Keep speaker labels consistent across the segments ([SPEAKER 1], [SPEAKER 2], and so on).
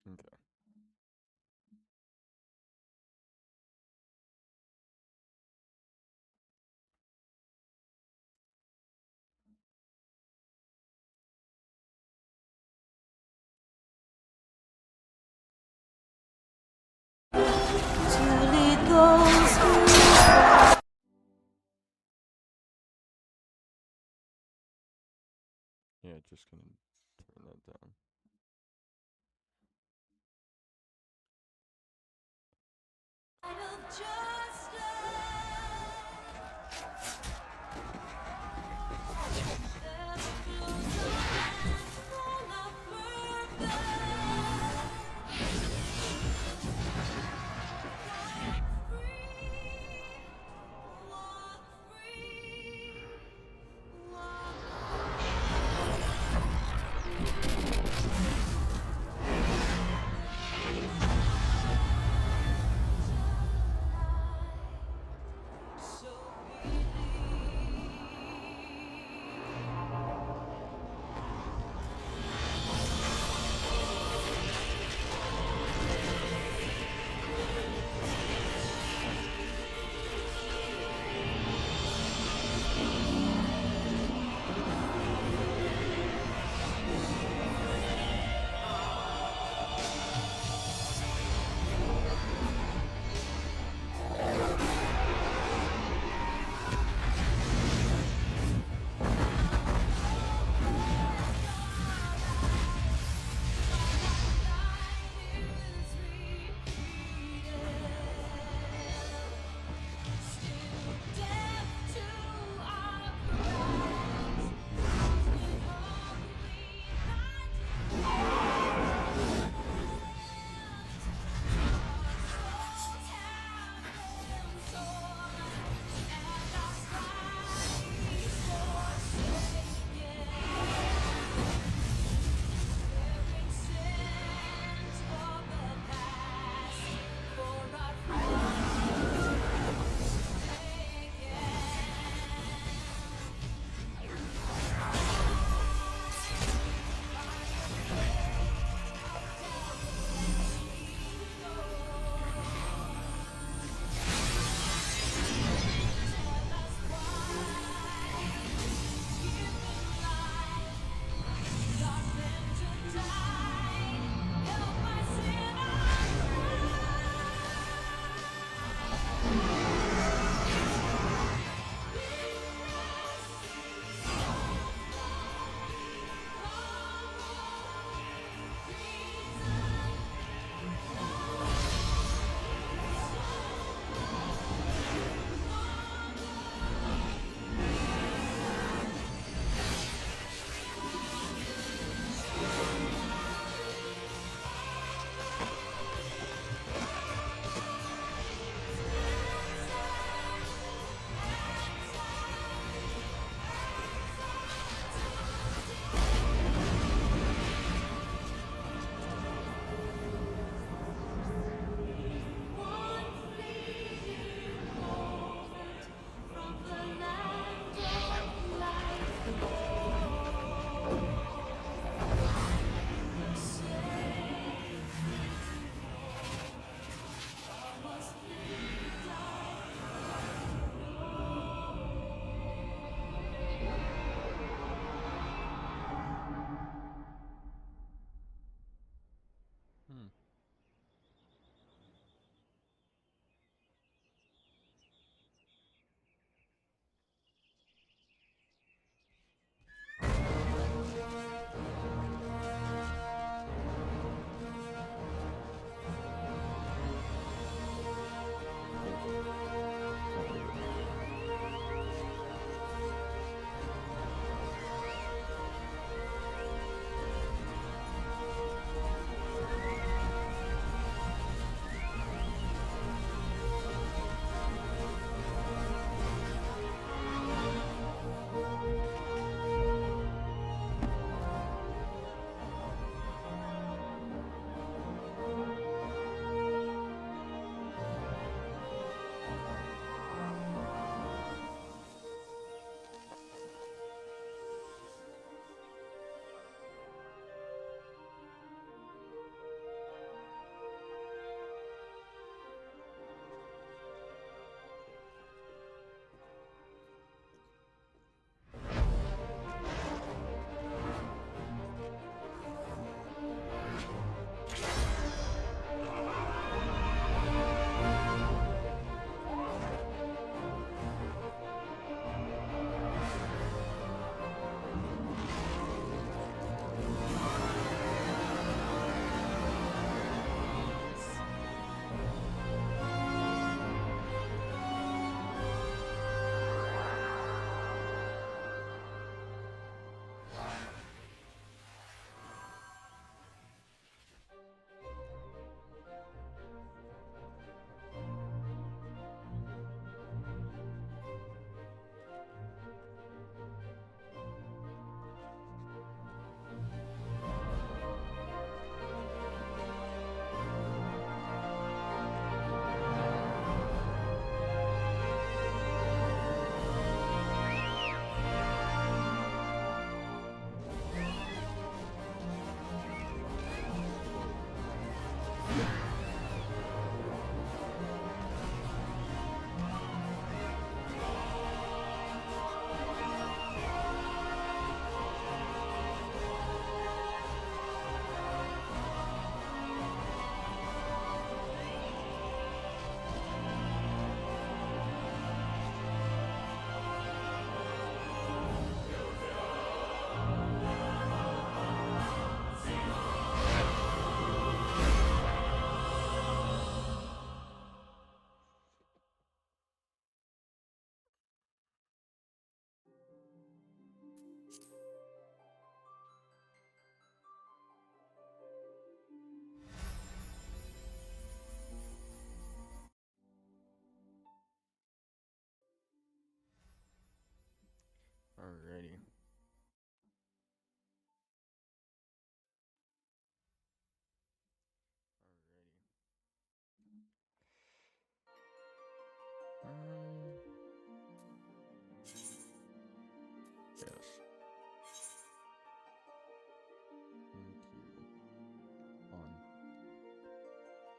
[SPEAKER 1] Okay.
[SPEAKER 2] To lead those who
[SPEAKER 1] Yeah, just gonna turn that down.
[SPEAKER 2] of justice. Ever closer and full of purpose. Walk free, walk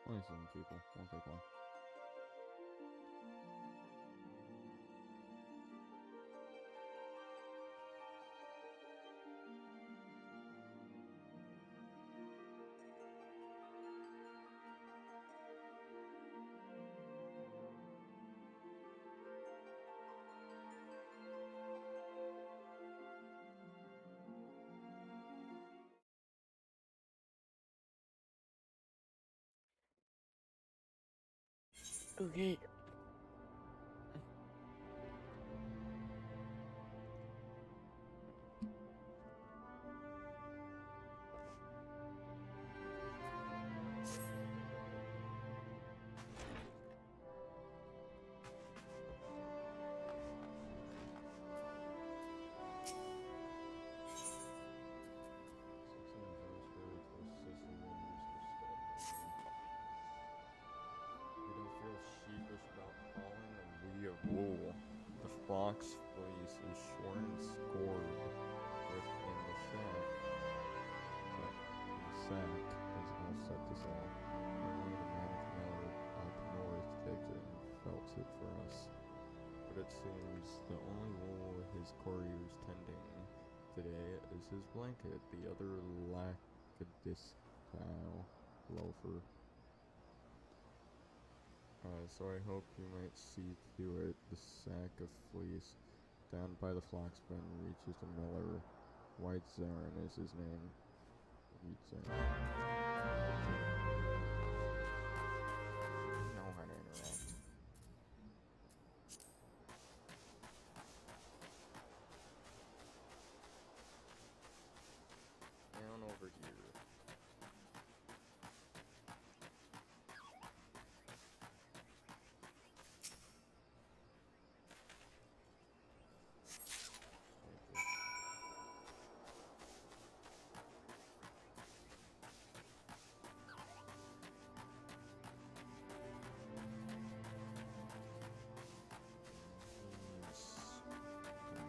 [SPEAKER 1] Only 7 people. Won't take long. Okay. We don't feel sheepish about calling, and we of wool. The fox fleece is shorn and scored within the sack. The sack is all set to sail. Only the man of Miller up north takes it and felts it for us. But it seems the only wool his courier's tending today is his blanket, the other lackadaisical loafer. So I hope you might see to it the sack of fleece down by the flax bin reaches the miller. White Zarin is his name. White Zarin. Know how to interact. Down over here.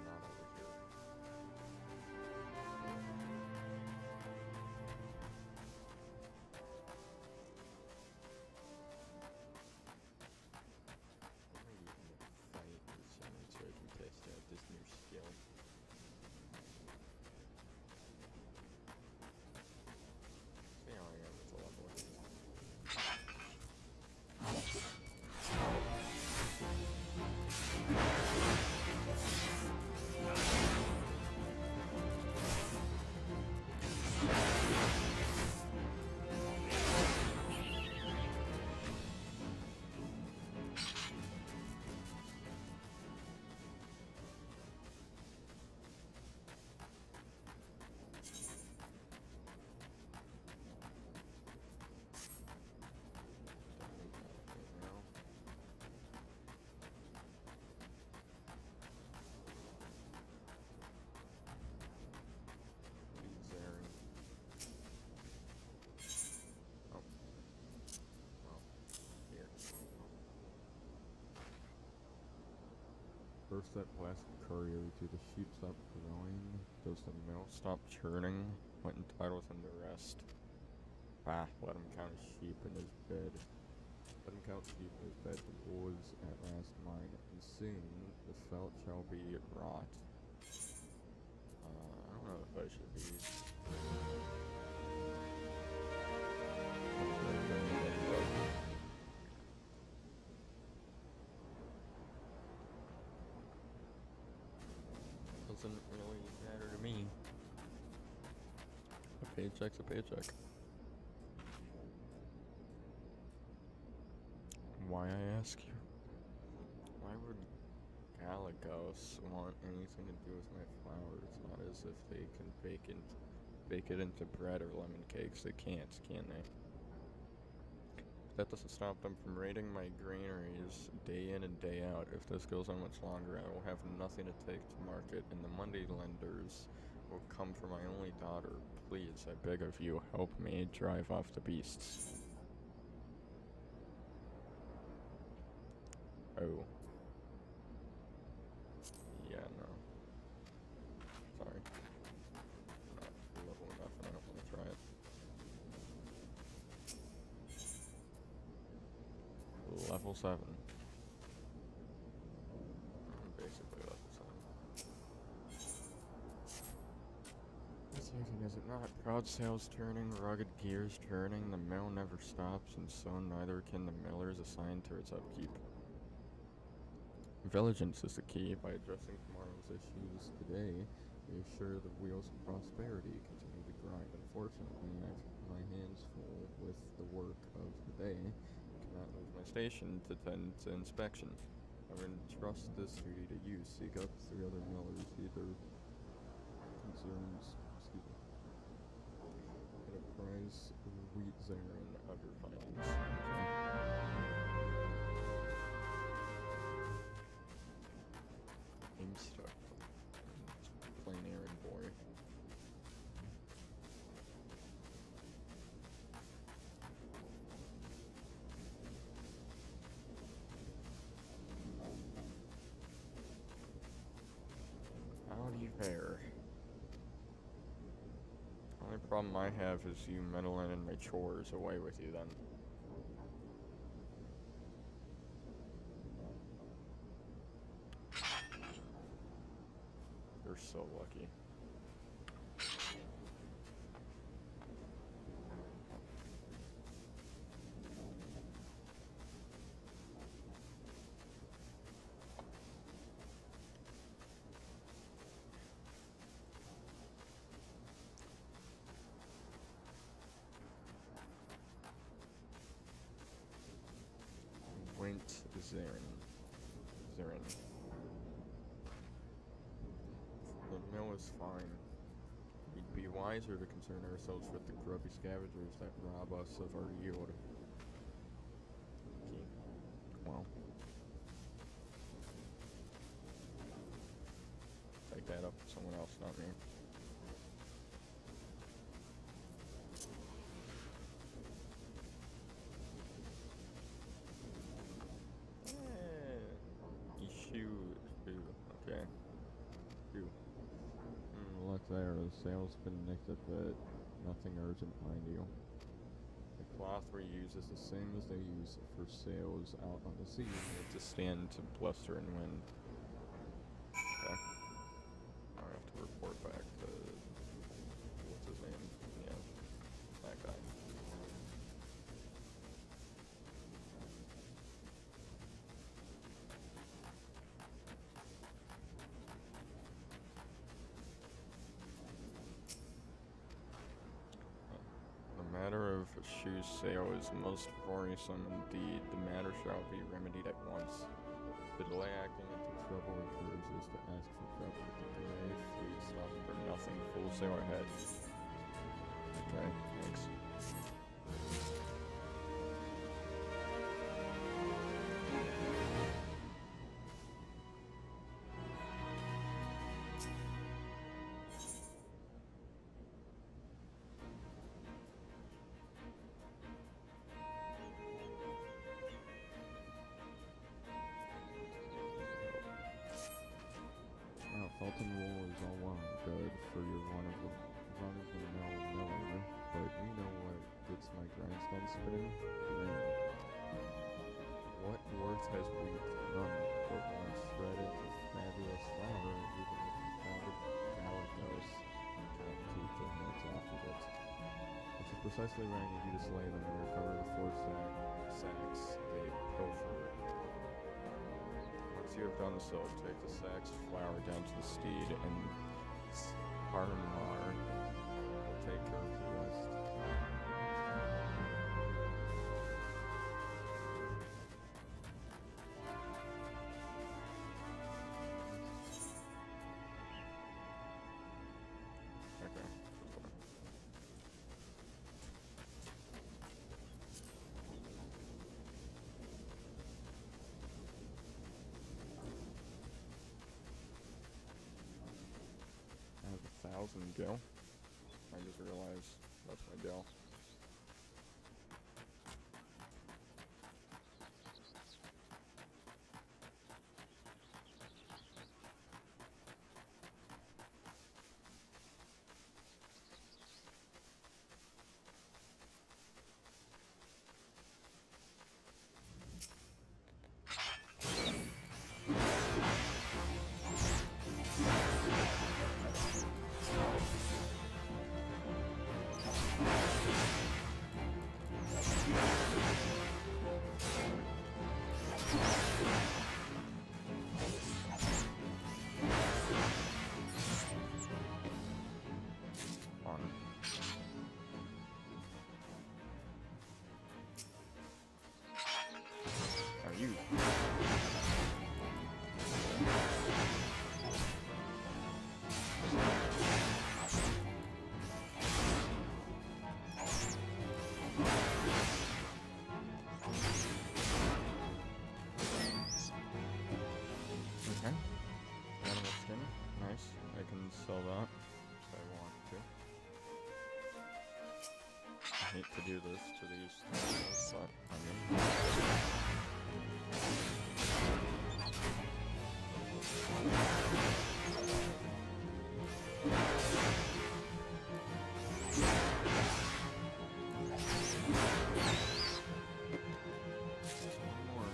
[SPEAKER 1] Not over here. I'm gonna get in a fight with someone so I can test out this new skill. See how I am with the level. First that plastic courier to the sheep stop growing, does the mill stop churning, what entitles him to rest? Bah, let him count sheep in his bed. Let him count sheep in his bed, the wool is at last mine, and soon the felt shall be wrought. I don't know if I should be. Doesn't really matter to me. A paycheck's a paycheck. Why, I ask you? Why would Galagos want anything to do with my flour? It's not as if they can bake it into bread or lemon cakes. They can't, can they? That doesn't stop them from raiding my granaries day in and day out. If this goes on much longer, I will have nothing to take to market, and the money lenders will come for my only daughter. Please, I beg of you, help me drive off the beasts. Oh. Yeah, no. Sorry. Not level enough and I don't want to try it. Level 7. Basically level 7. Exciting, is it not? Proud sails turning, rugged gears turning, the mill never stops, and so neither can the millers assigned to its upkeep. Vigilance is the key. By addressing tomorrow's issues today, we assure the wheels of prosperity continue to grind. Unfortunately, I've my hands full with the work of the day. I cannot leave my station to tend to inspection. I would entrust this duty to you. Seek out 3 other millers, either concerns, and apprise Wheat Zarin of your findings. I'm stuck. Plain errand boy. Howdy there. Only problem I have is you meddling in my chores. Away with you then. You're so lucky. Went Zarin. The mill is fine. We'd be wiser to concern ourselves with the grubby scavengers that rob us of our yield. Okay. Well. Take that up with someone else, not me. Okay. Look there, the sail's been nicked a bit. Nothing urgent, mind you. The cloth we use is the same as they use for sails out on the sea, to stand to bluster and wind. Okay. I have to report back to what's his name? Yeah, that guy. The matter of shoes sale is most worrisome indeed. The matter shall be remedied at once. The delay acting until trouble occurs is to ask for trouble. The delay fleet stop for nothing. Full sail ahead. Okay, thanks. Felton wool is all well and good for your run-of-the-mill miller, but you know what gets my grindstone spinning? Grain. What worth has wheat? None, but when shredded to fabulous flour, even the confounded galagos can't keep their hands off of it. Which is precisely why I need you to slay them and recover the 4 sacks they pilfer. You have done so. Take the sacks of flour down to the steed, and Harmar will take care of the rest. Okay. I have 1,000 gil. I just realized that's my gil. hate to do this to these things, but I mean. One more.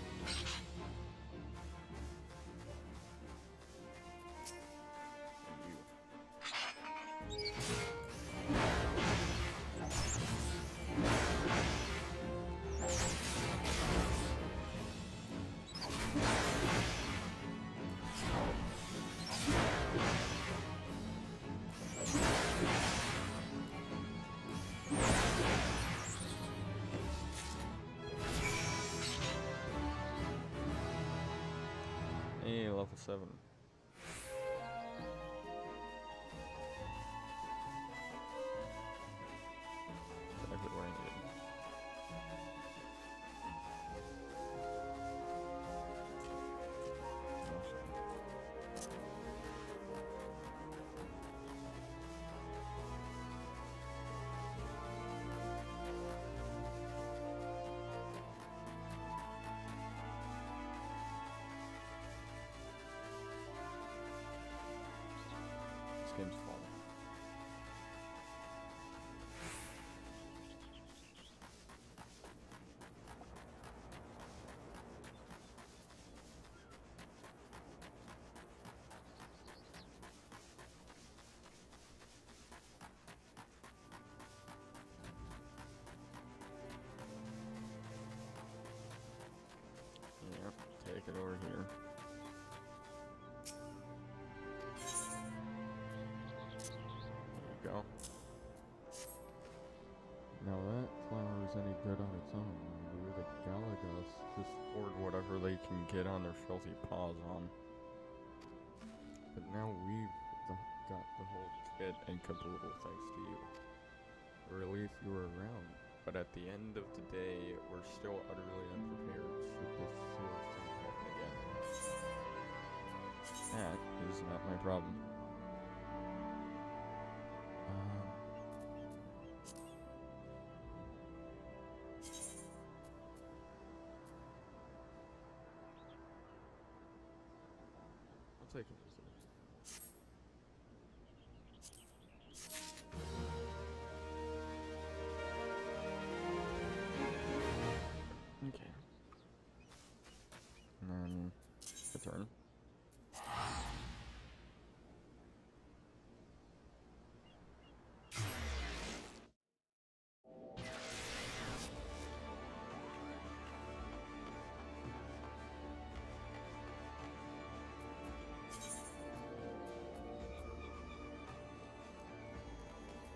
[SPEAKER 1] Hey, level 7. Exactly where I needed. This game's fun. Yep, take it over here. There you go. Now that flower is any good on its own, the Galagas just hoard whatever they can get on their filthy paws on. But now we've got the whole kit and caboodle thanks to you. Relief you were around, but at the end of the day, we're still utterly unprepared should this sort of thing happen again. That is not my problem. I'll take a visit. Okay. And then return.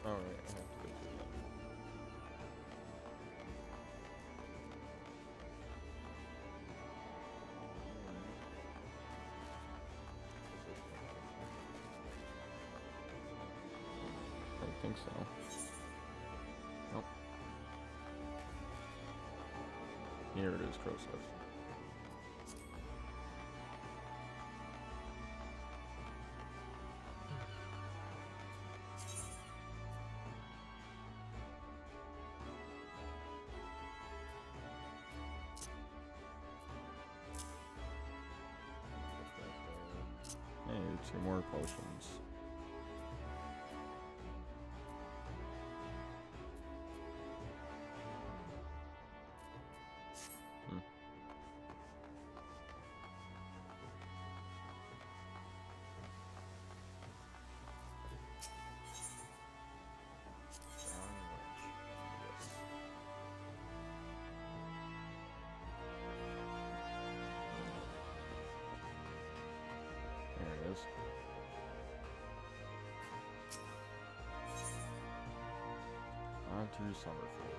[SPEAKER 1] Oh, right, I have to go through that. I think so. Nope. Here it is, Krosef. Hey, 2 more potions. There it is. On to Summerfield.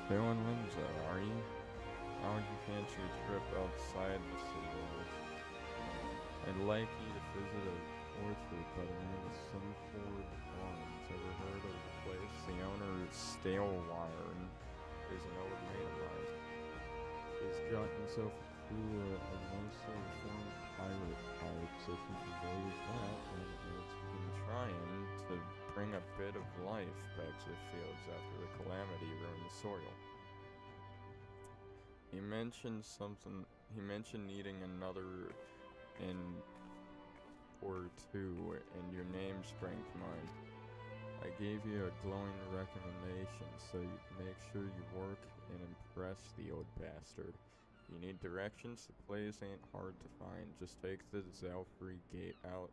[SPEAKER 1] Feeling Limsa, are you? How would you fancy a trip outside the city? I'd like you to visit an orchard by the name of Summerford Farms. Ever heard of the place? The owner is Stalewire and is an old mate of mine. He's got himself a through a nicely formed pirate pipes, if you can believe that, and it's been trying to bring a bit of life back to the fields after the calamity ruined the soil. He mentioned needing another in or two, and your name sprang to mind. I gave you a glowing recommendation, so you make sure you work and impress the old bastard. You need directions? The place ain't hard to find. Just take the Zalfrey gate out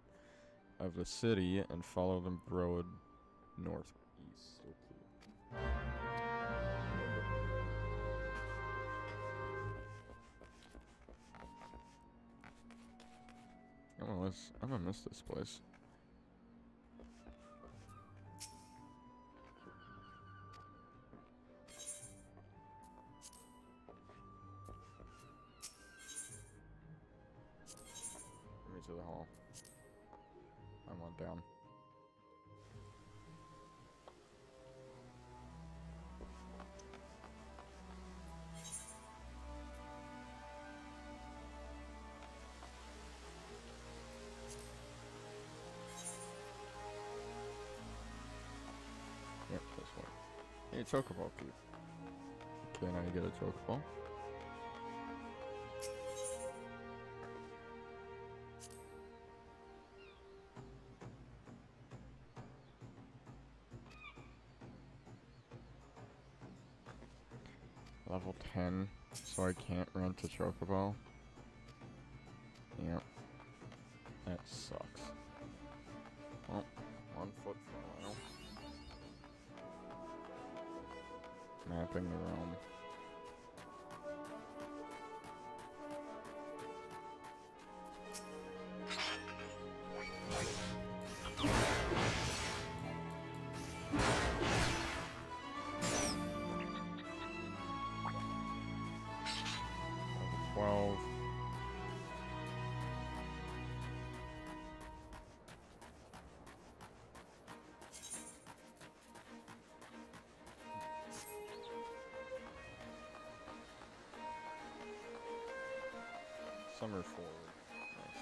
[SPEAKER 1] of the city and follow the road northeast. Okay. I'm gonna miss this place. Let me to the hall. I went down. Yep, this one. Hey, Chocobo Keep. Can I get a Chocobo? Level 10, so I can't rent a Chocobo. Yep. That sucks. Well, on foot for a while. Mapping the realm. Level 12. Summer forward. Nice.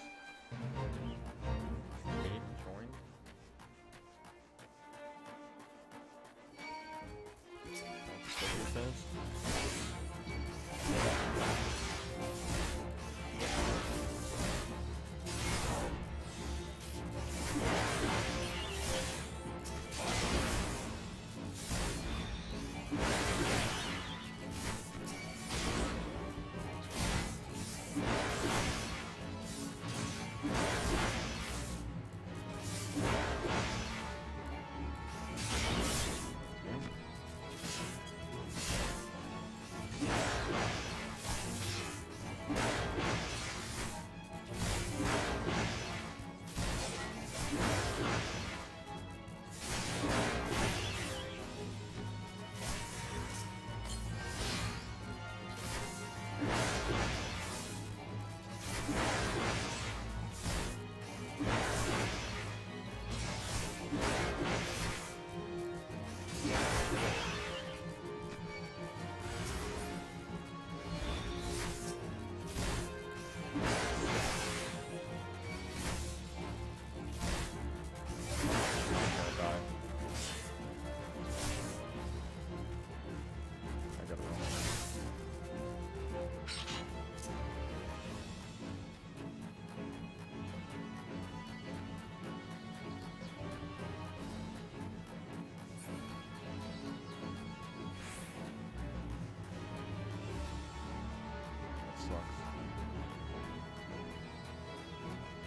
[SPEAKER 1] Eight joined. That's what it says.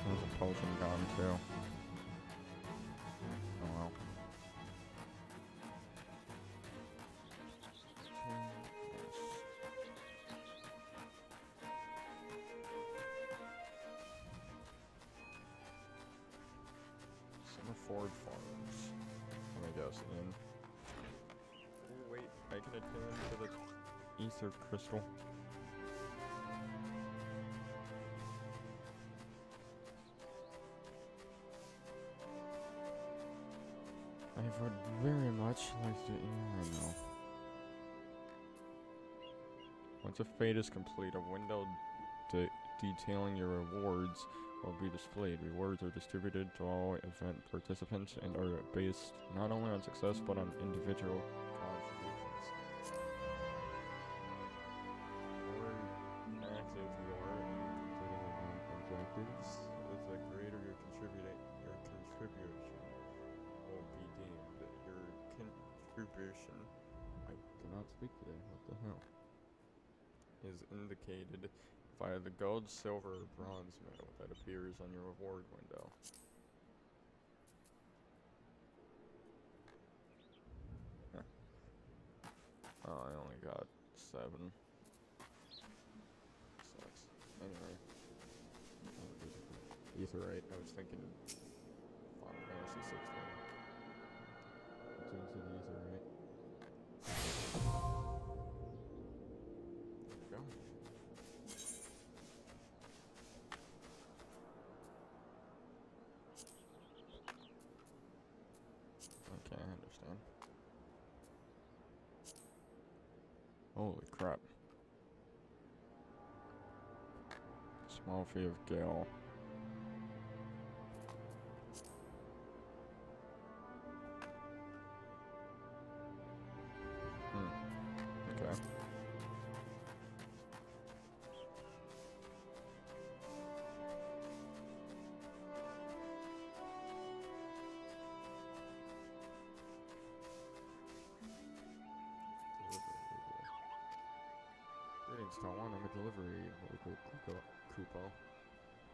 [SPEAKER 1] There's a potion gone too. Oh well. Summerford Farms. Let me guess, in. Oh wait, I can attune to the ether crystal. I would very much like to. I know. Once a fate is complete, a window detailing your rewards will be displayed. Rewards are distributed to all event participants and are based not only on success but on individual contributions. The more active you are in completing event objectives, the greater your contribution will be deemed. Your contribution, I cannot speak today, what the hell, is indicated via the gold, silver, or bronze medal that appears on your reward window. Huh. Oh, I only got 7. Sucks. Anyway. Aetheryte, I was thinking Final Fantasy 16. Let's into the Aetheryte. There we go. Okay, I understand. Holy crap. Small fee of Gale. Okay. Greetings, Taiwan. I'm a delivery local Kupo.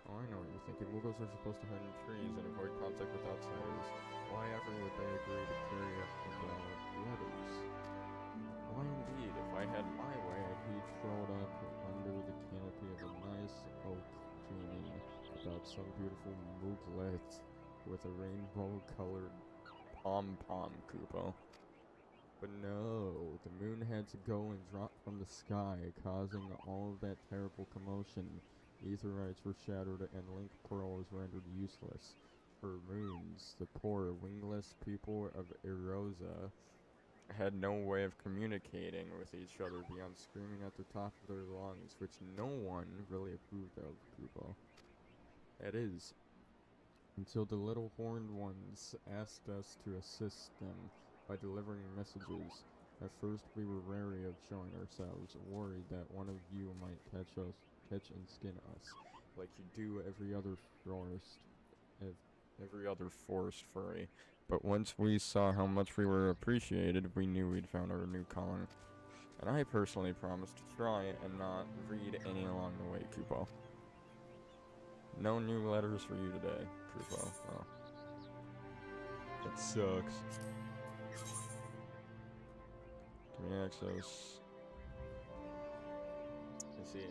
[SPEAKER 1] Oh, I know what you're thinking. Woogles are supposed to hide in trees and avoid contact with outsiders. Why ever would they agree to carry up letters? Why indeed? If I had my way, I'd be thrown up under the canopy of a nice oak dreaming about some beautiful mooglet with a rainbow-colored pom-pom, Kupo. But no, the moon had to go and drop from the sky, causing all of that terrible commotion. Aetherytes were shattered and Link Pearl was rendered useless. For moons, the poor, wingless people of Erosa had no way of communicating with each other beyond screaming at the top of their lungs, which no one really approved of, Kupo. That is, until the little horned ones asked us to assist them by delivering messages. At first we were wary of showing ourselves, worried that one of you might catch and skin us, like you do every other forest furry. But once we saw how much we were appreciated, we knew we'd found our new calling. And I personally promised to try and not read any along the way, Kupo. No new letters for you today, Kupo. Oh. That sucks. Give me access. I see.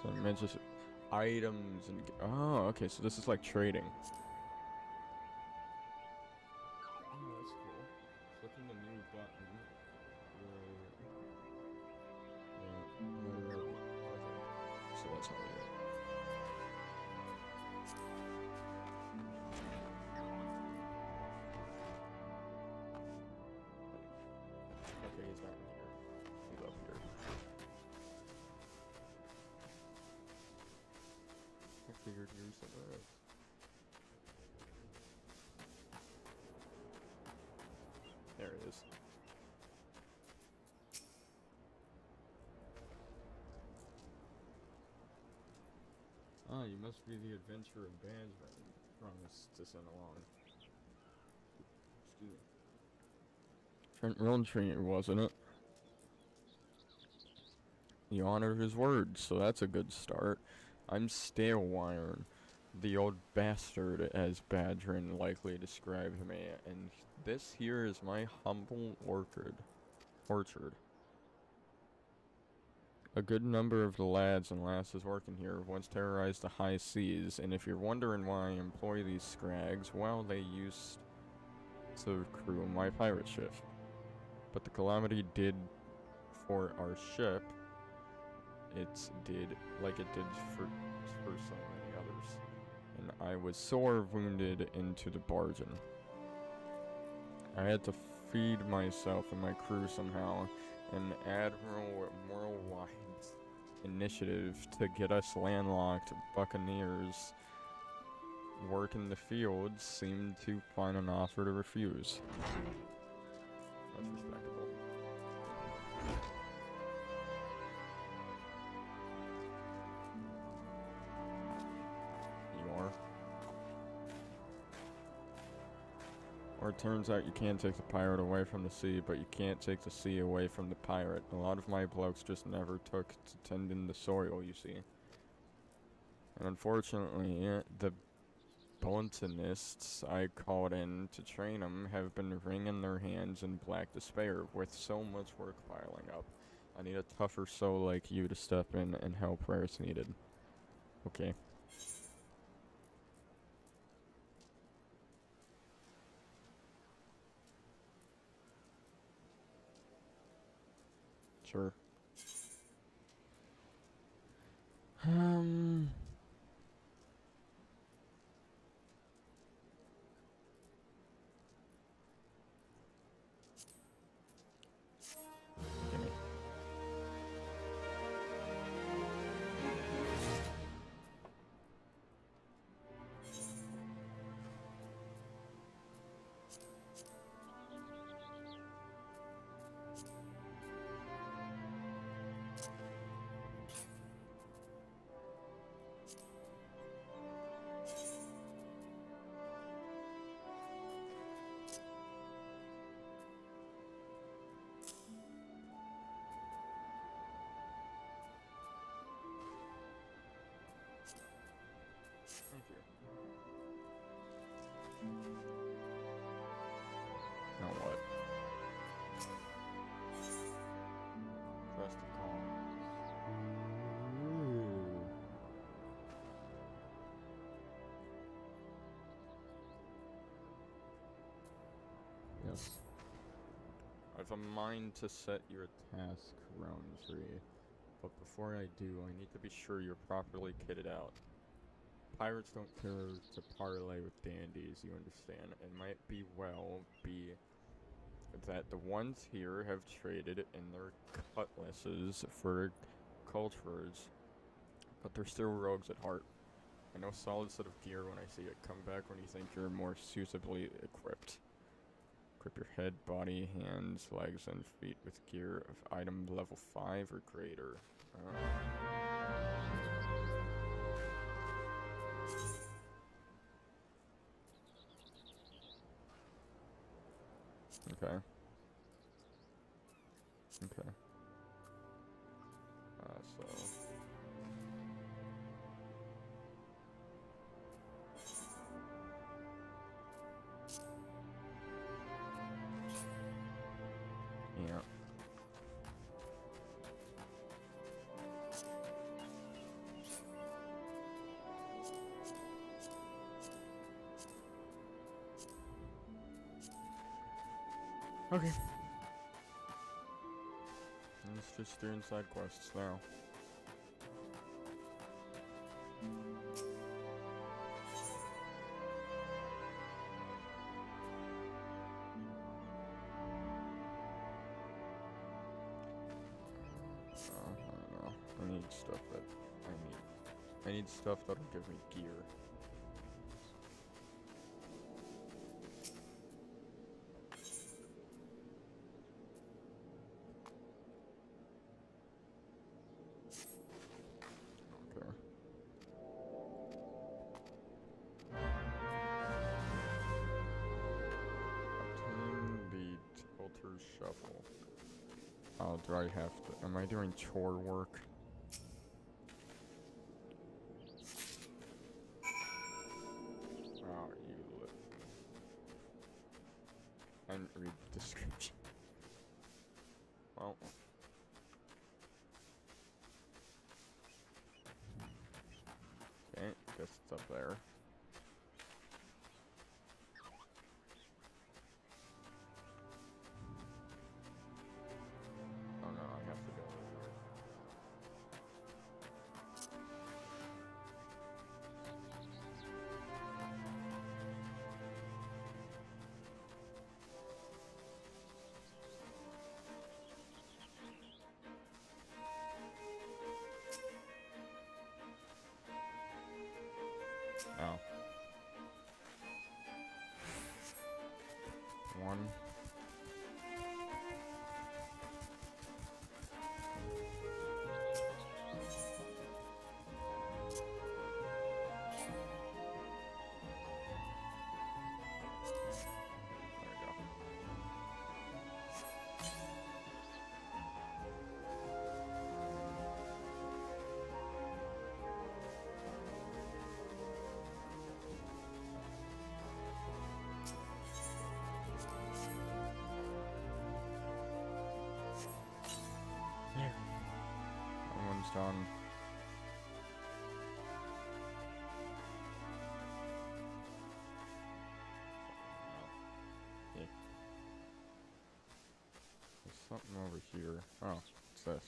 [SPEAKER 1] So it meant just items and... Oh, okay, so this is like trading. Oh, that's cool. Clicking a new button. Okay. So that's how we do it. Okay, he's not in here. He's up here. I figured you were somewhere else. There it is. Ah, you must be the adventurer Badgeman promised to send along. Excuse me. Trent Roundtree, wasn't it? He honored his word, so that's a good start. I'm Stalewire, the old bastard, as Badgerin likely described me, and this here is my humble orchard. A good number of the lads and lasses working here once terrorized the high seas, and if you're wondering why I employ these scrags, well, they used to crew my pirate ship. But the calamity did for our ship, it did like it did for so many others. And I was sore wounded into the bargain. I had to feed myself and my crew somehow, an Admiral Morrowind initiative to get us landlocked buccaneers work in the fields seemed to find an offer to refuse. That's respectable. You are. Or it turns out you can take the pirate away from the sea, but you can't take the sea away from the pirate. A lot of my blokes just never took to tending the soil, you see. And unfortunately, the Boltonists I called in to train them have been wringing their hands in black despair with so much work piling up. I need a tougher soul like you to step in and help where it's needed. Okay. Sure. Gimme. Thank you. Now what? Press the call. Ooh. Yes. I've a mind to set you a task, Roundtree. But before I do, I need to be sure you're properly kitted out. Pirates don't care to parlay with dandies, you understand. It might be that the ones here have traded in their cutlasses for cultures, but they're still rogues at heart. I know solid set of gear when I see it. Come back when you think you're more suitably equipped. Equip your head, body, hands, legs, and feet with gear of item level 5 or greater. Okay. Okay. So... yeah. Okay. Let's just do inside quests now. I don't know. I need stuff that I need stuff that'll give me gear. Okay. Obtain the Tilter's Shuffle. Oh, do I have to? Am I doing chore work? Oh, you I didn't read the description. Well. Okay, guess it's up there. Oh no, I have to go over here. Oh. One. There we go. There. That one's done. Okay. There's something over here. Oh, what's this?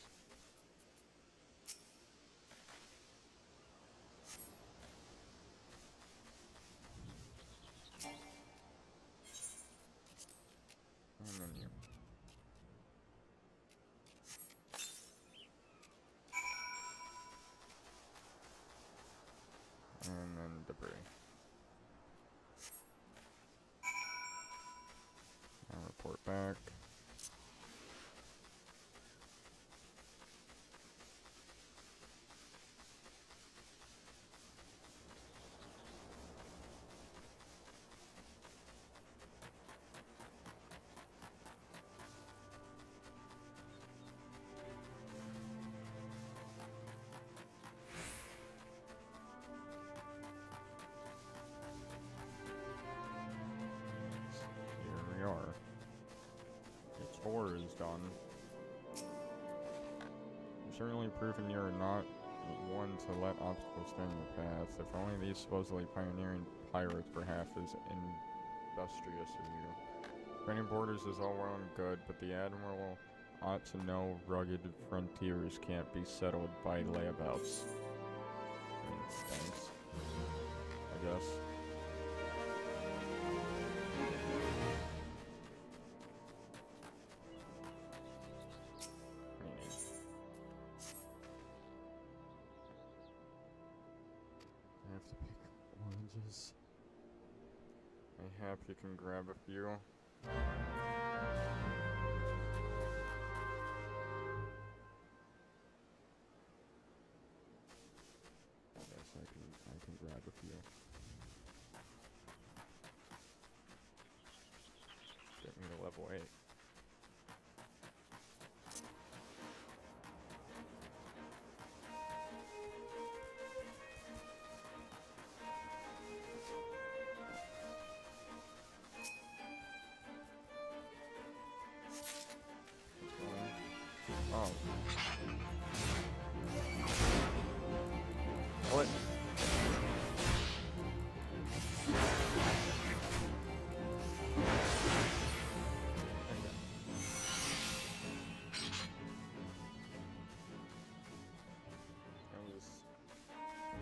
[SPEAKER 1] And then you. And then debris. I'll report back. Here we are. The tour is done. You've certainly proven you're not one to let obstacles stand in your path. If only these supposedly pioneering pirates were half as industrious as you. Running borders is all well and good, but the Admiral ought to know rugged frontiers can't be settled by layabouts. I mean, thanks. I guess. I have to pick oranges. I hope you can grab a few. Yes, I can grab a few. Get me to level 8. Oh. What? That was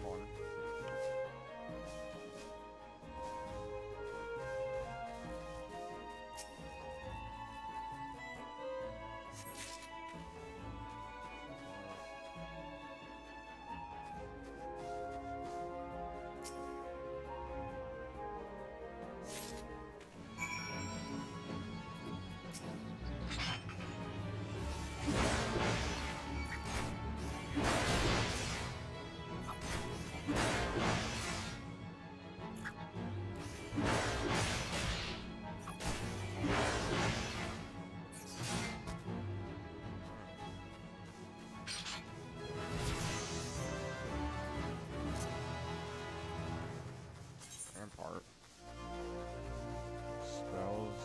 [SPEAKER 1] fun. Rampart. Spells.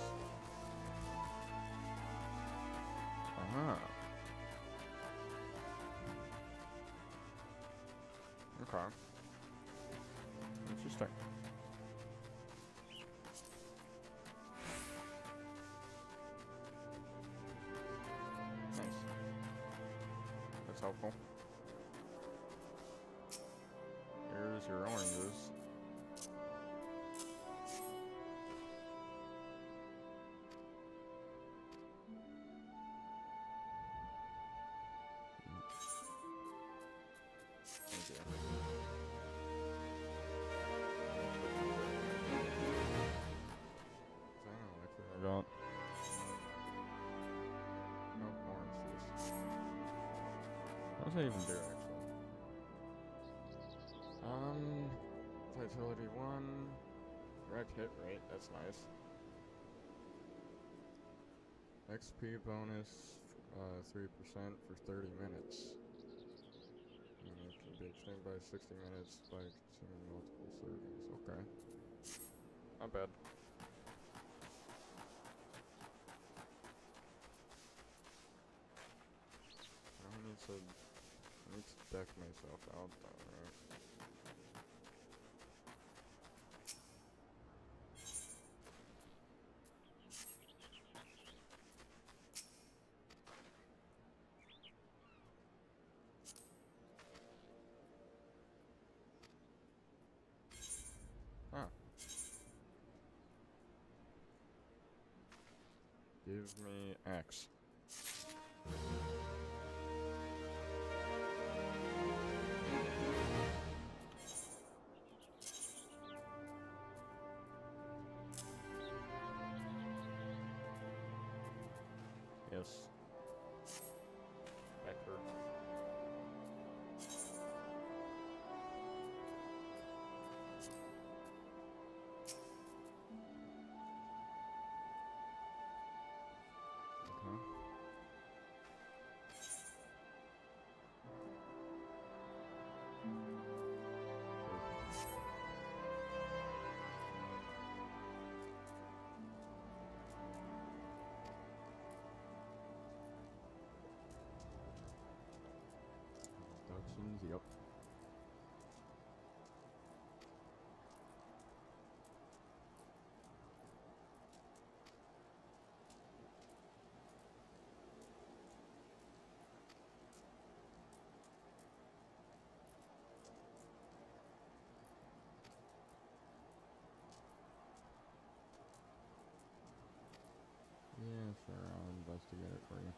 [SPEAKER 1] Ah. Okay. Interesting. Nice. That's helpful. Here's your oranges. Thank you. What does that even do, actually? Vitality 1. Direct hit rate, that's nice. XP bonus, 3% for 30 minutes. And it can be extended by 60 minutes by consuming multiple servings. Okay. Not bad. I need to deck myself out though, right? Huh. Give me X. Yes. Becker. Okay. Reductions, yep. Yeah, sure, I'll investigate it for you.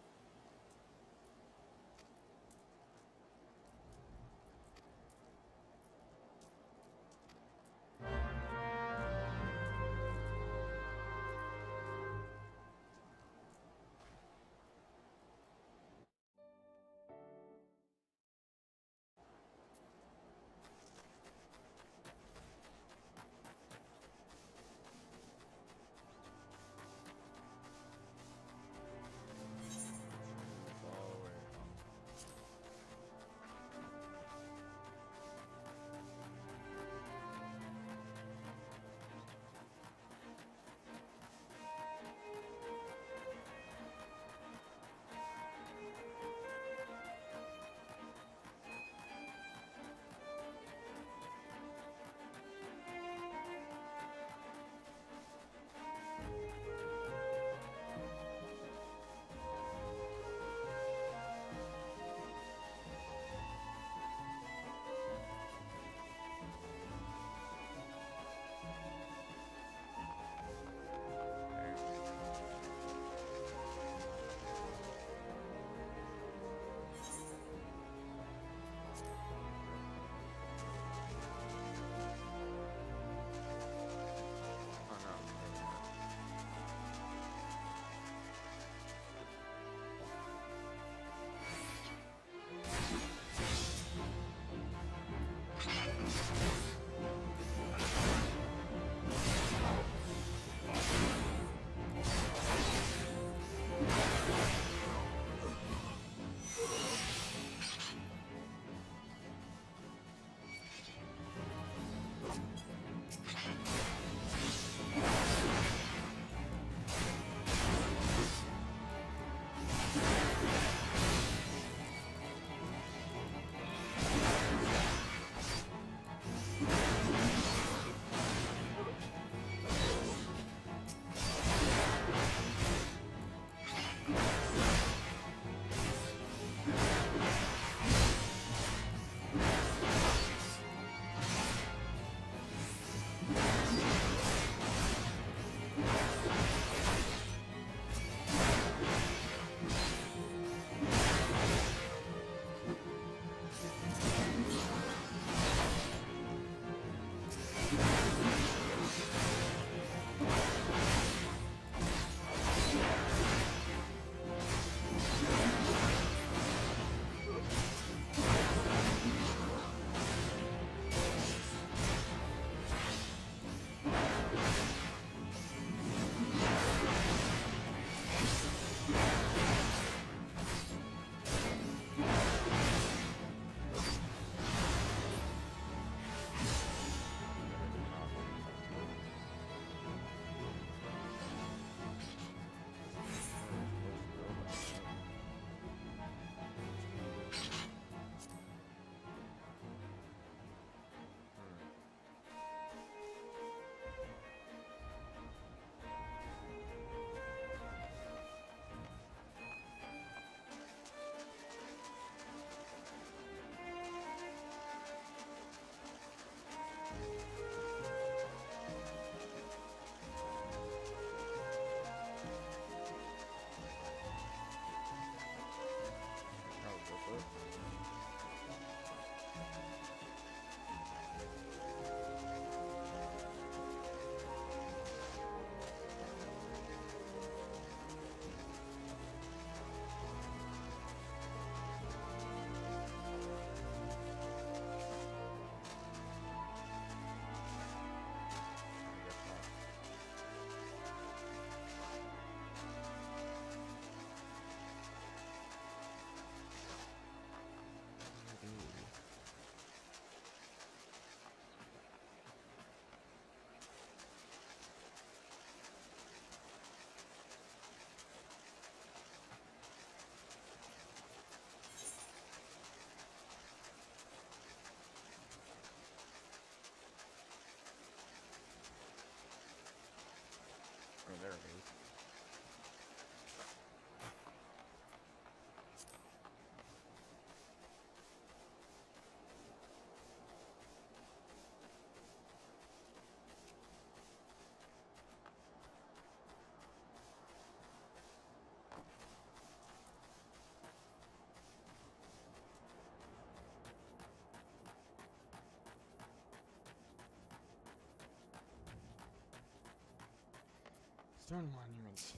[SPEAKER 1] Stone monuments.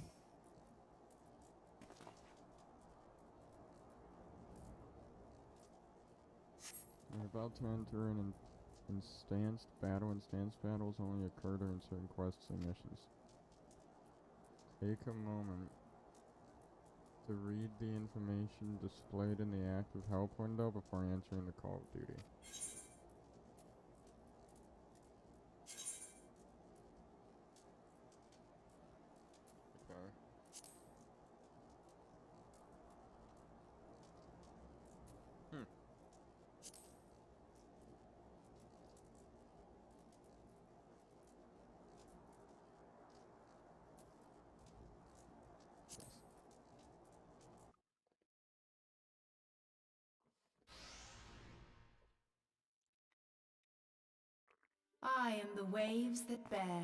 [SPEAKER 1] We're about to enter an instanced battle. Instanced battles only occur during certain quests and missions. Take a moment to read the information displayed in the active help window before answering the call of duty. Okay.
[SPEAKER 3] I am the waves that bear.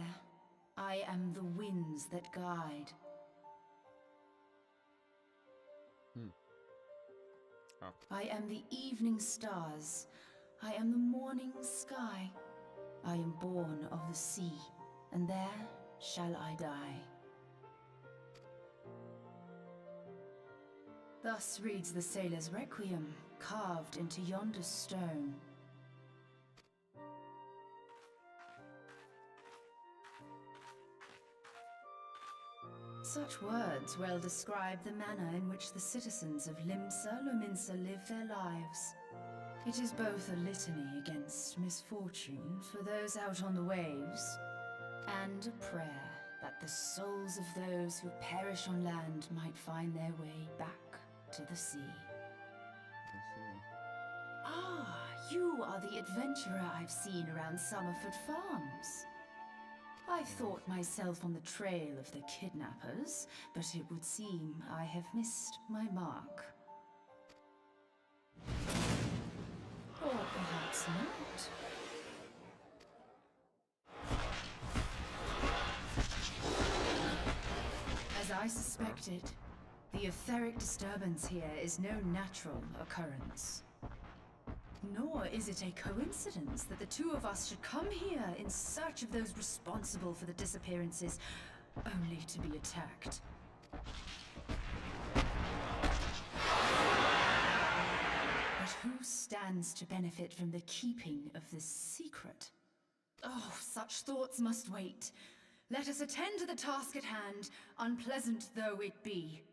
[SPEAKER 3] I am the winds that guide.
[SPEAKER 1] Oh.
[SPEAKER 3] I am the evening stars. I am the morning sky. I am born of the sea, and there shall I die. Thus reads the sailor's requiem, carved into yonder stone. Such words well describe the manner in which the citizens of Limsa Lominsa live their lives. It is both a litany against misfortune for those out on the waves, and a prayer that the souls of those who perish on land might find their way back to the sea.
[SPEAKER 1] I see.
[SPEAKER 3] Ah, you are the adventurer I've seen around Summerford Farms. I thought myself on the trail of the kidnappers, but it would seem I have missed my mark. Or perhaps not. As I suspected, the etheric disturbance here is no natural occurrence. Nor is it a coincidence that the two of us should come here in search of those responsible for the disappearances, only to be attacked. But who stands to benefit from the keeping of this secret? Oh, such thoughts must wait. Let us attend to the task at hand, unpleasant though it be.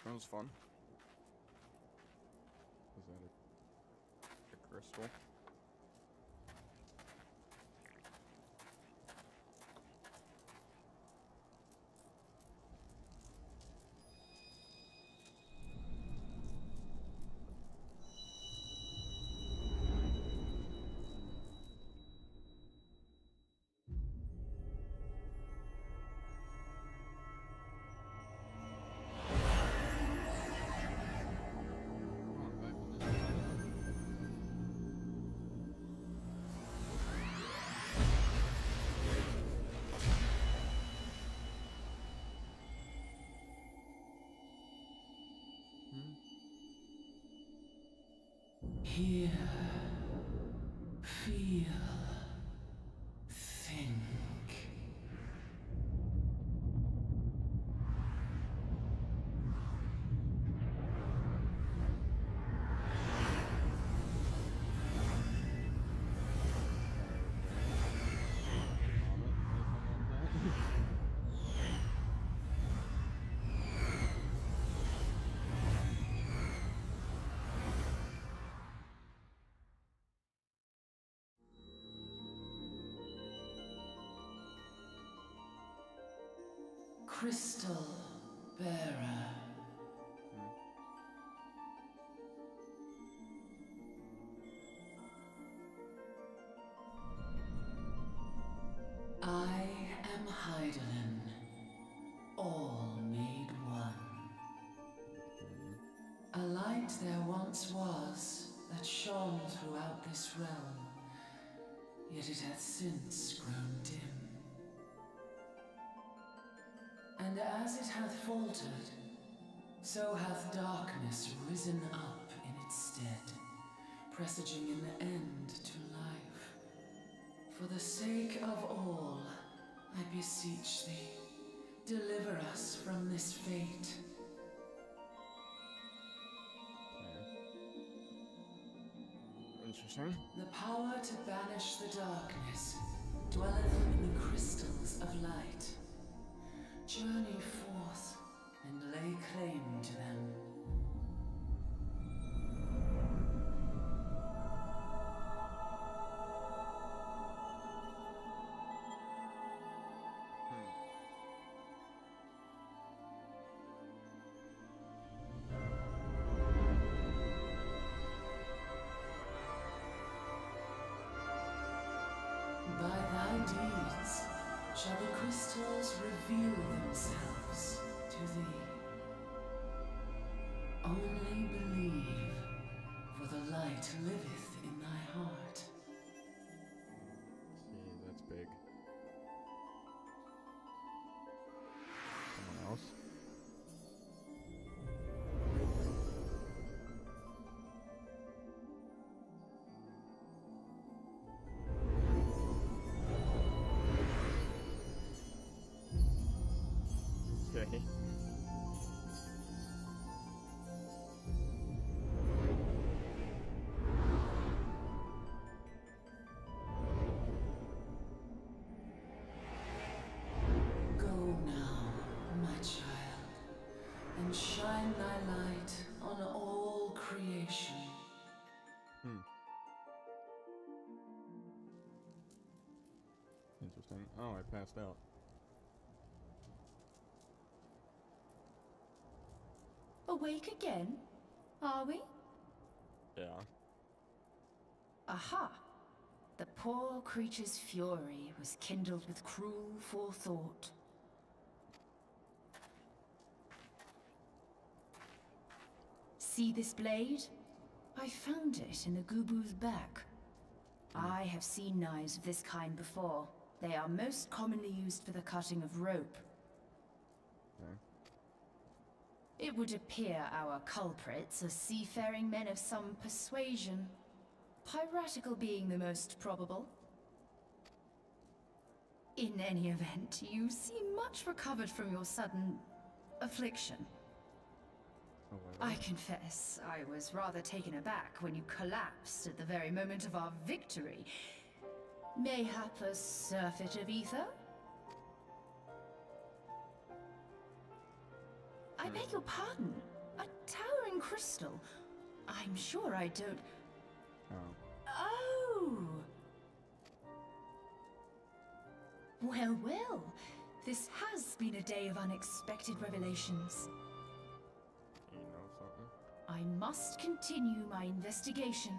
[SPEAKER 1] That was fun. Is that a crystal? Come on, back in this.
[SPEAKER 4] Hear, feel, think. Crystal bearer. I am Hydaelyn, all made one. A light there once was that shone throughout this realm, yet it hath since grown dim. And as it hath faltered, so hath darkness risen up in its stead, presaging an end to life. For the sake of all, I beseech thee, deliver us from this fate.
[SPEAKER 1] Interesting.
[SPEAKER 4] The power to banish the darkness dwelleth in the crystals of light. Journey forth and lay claim to them. By thy deeds shall the crystals reveal themselves to thee. Only believe, for the light liveth in thy heart.
[SPEAKER 1] See, that's big. Someone else? Okay.
[SPEAKER 4] Go now, my child, and shine thy light on all creation.
[SPEAKER 1] Interesting. Oh, I passed out.
[SPEAKER 3] Awake again? Are we?
[SPEAKER 1] Yeah.
[SPEAKER 3] Aha! The poor creature's fury was kindled with cruel forethought. See this blade? I found it in the Gubu's back. I have seen knives of this kind before. They are most commonly used for the cutting of rope.
[SPEAKER 1] Okay.
[SPEAKER 3] It would appear our culprits are seafaring men of some persuasion. Piratical being the most probable. In any event, you seem much recovered from your sudden affliction.
[SPEAKER 1] Oh,
[SPEAKER 3] I confess, I was rather taken aback when you collapsed at the very moment of our victory. Mayhap a surfeit of ether? I beg your pardon. Stone crystal? I'm sure I don't...
[SPEAKER 1] Oh.
[SPEAKER 3] Oh! Well, well. This has been a day of unexpected revelations.
[SPEAKER 1] You know something?
[SPEAKER 3] I must continue my investigation.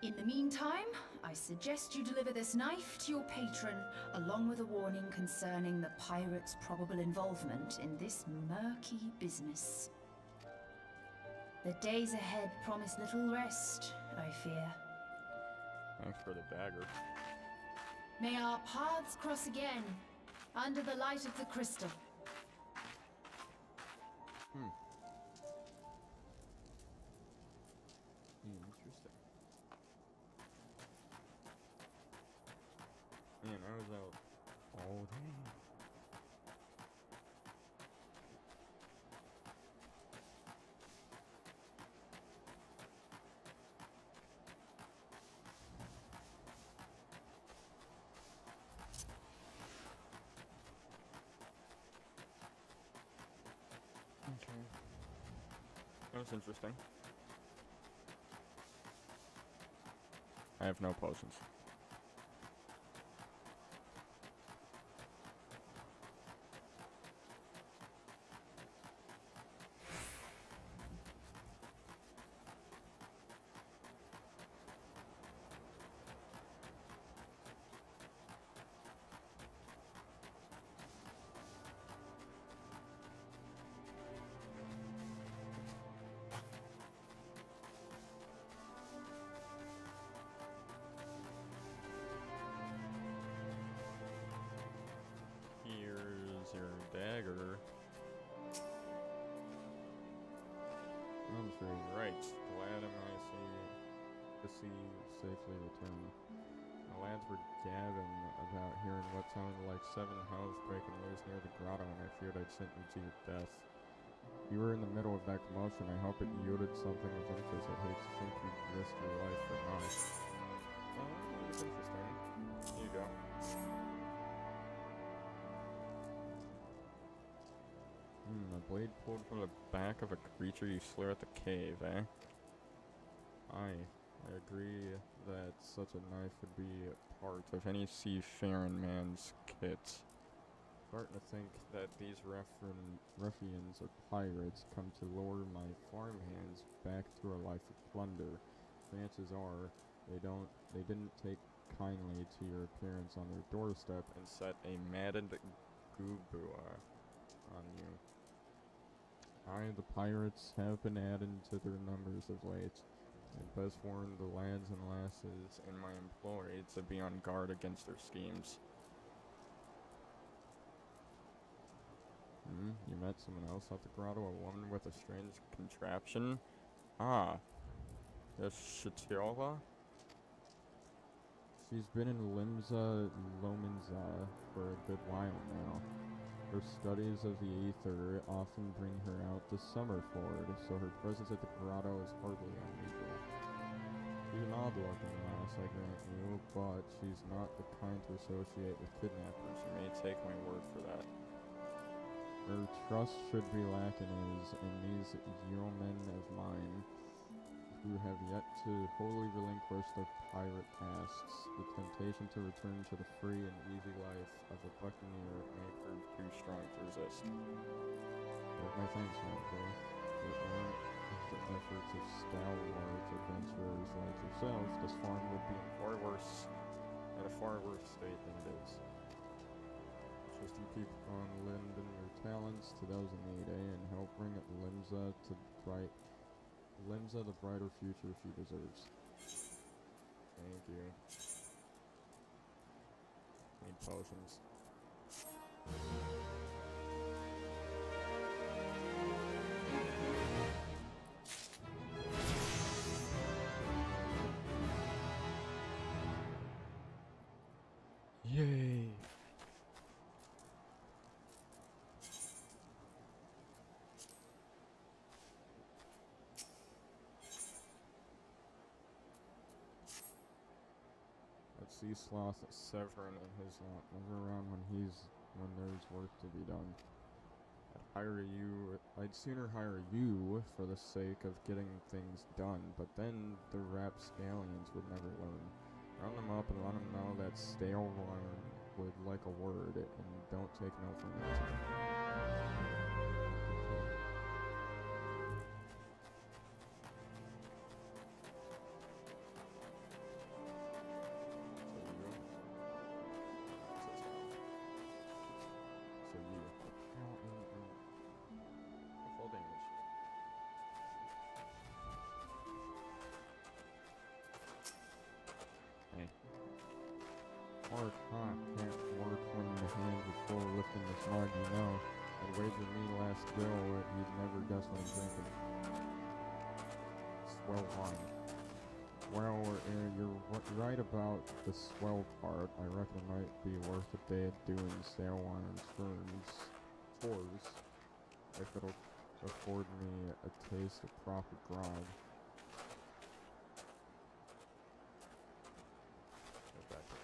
[SPEAKER 3] In the meantime, I suggest you deliver this knife to your patron, along with a warning concerning the pirate's probable involvement in this murky business. The days ahead promise little rest, I fear.
[SPEAKER 1] Thanks for the dagger.
[SPEAKER 3] May our paths cross again, under the light of the crystal.
[SPEAKER 1] Interesting. Man, I was out all day. Okay. That was interesting. I have no potions. Here's your dagger. I'm sure you're right. Glad am I to see you safely return. The lads were gabbing about hearing what sounded like 7 hells breaking loose near the grotto, and I feared I'd sent you to your death. You were in the middle of that commotion. I hope it yielded something of interest. I'd hate to think you'd risk your life for naught. Oh, that's interesting. Here you go. A blade pulled from the back of a creature you slew at the cave, eh? Aye, I agree that such a knife would be part of any seafaring man's kit. Starting to think that these ruffians or pirates come to lure my farmhands back to a life of plunder. Chances are they didn't take kindly to your appearance on their doorstep and set a maddened goobua on you. Aye, the pirates have been adding to their numbers of late. I'd best warn the lads and lasses in my employ to be on guard against their schemes. You met someone else at the grotto, a woman with a strange contraption? Ah, the Shatiola? She's been in Limsa Lominsa for a good while now. Her studies of the Aether often bring her out to Summerford, so her presence at the grotto is hardly unusual. She's an odd-looking lass, I grant you, but she's not the kind to associate with kidnappers. You may take my word for that. Her trust should be lacking in these yeomen of mine, who have yet to wholly relinquish their pirate pasts. The temptation to return to the free and easy life of a buccaneer may prove too strong to resist. With my thanks, Malfoy. It weren't the efforts of stalwart adventurers like yourself, this farm would be in a far worse state than it is. Trust you keep on lending your talents to those in need, and help bring Limsa the brighter future she deserves. Thank you. Need potions. Yay! Sea Sloth Severin and his lot. Never around when there's work to be done. I'd I'd sooner hire you for the sake of getting things done, but then the rapscallions would never learn. Round them up and let them know that stale wine would like a word, and don't take no for an answer. So you. Full damage. Hey. Hard hot can't work when the hands are full lifting this mug, you know. I'd wager me last go he'd never guess what I'm drinking. Swell wine. Well, you're right about the swell part. I reckon it might be worth a day doing stale wine and tours, if it'll afford me a taste of proper grog. Go back to it.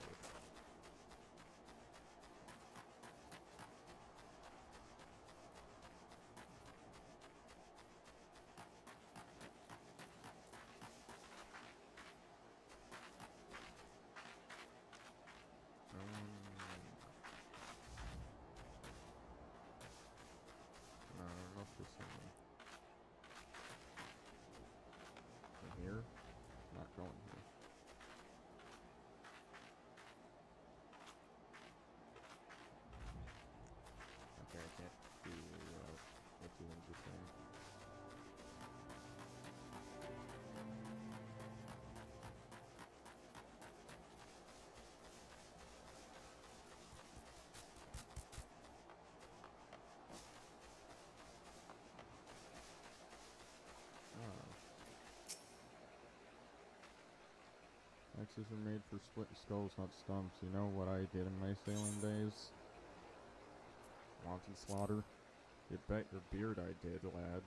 [SPEAKER 1] No, not this one. From here? Not going here. Okay, I can't do what you were just saying. Axes are made for splitting skulls, not stumps. You know what I did in my sailing days? Wanton slaughter? You bet your beard I did, lad.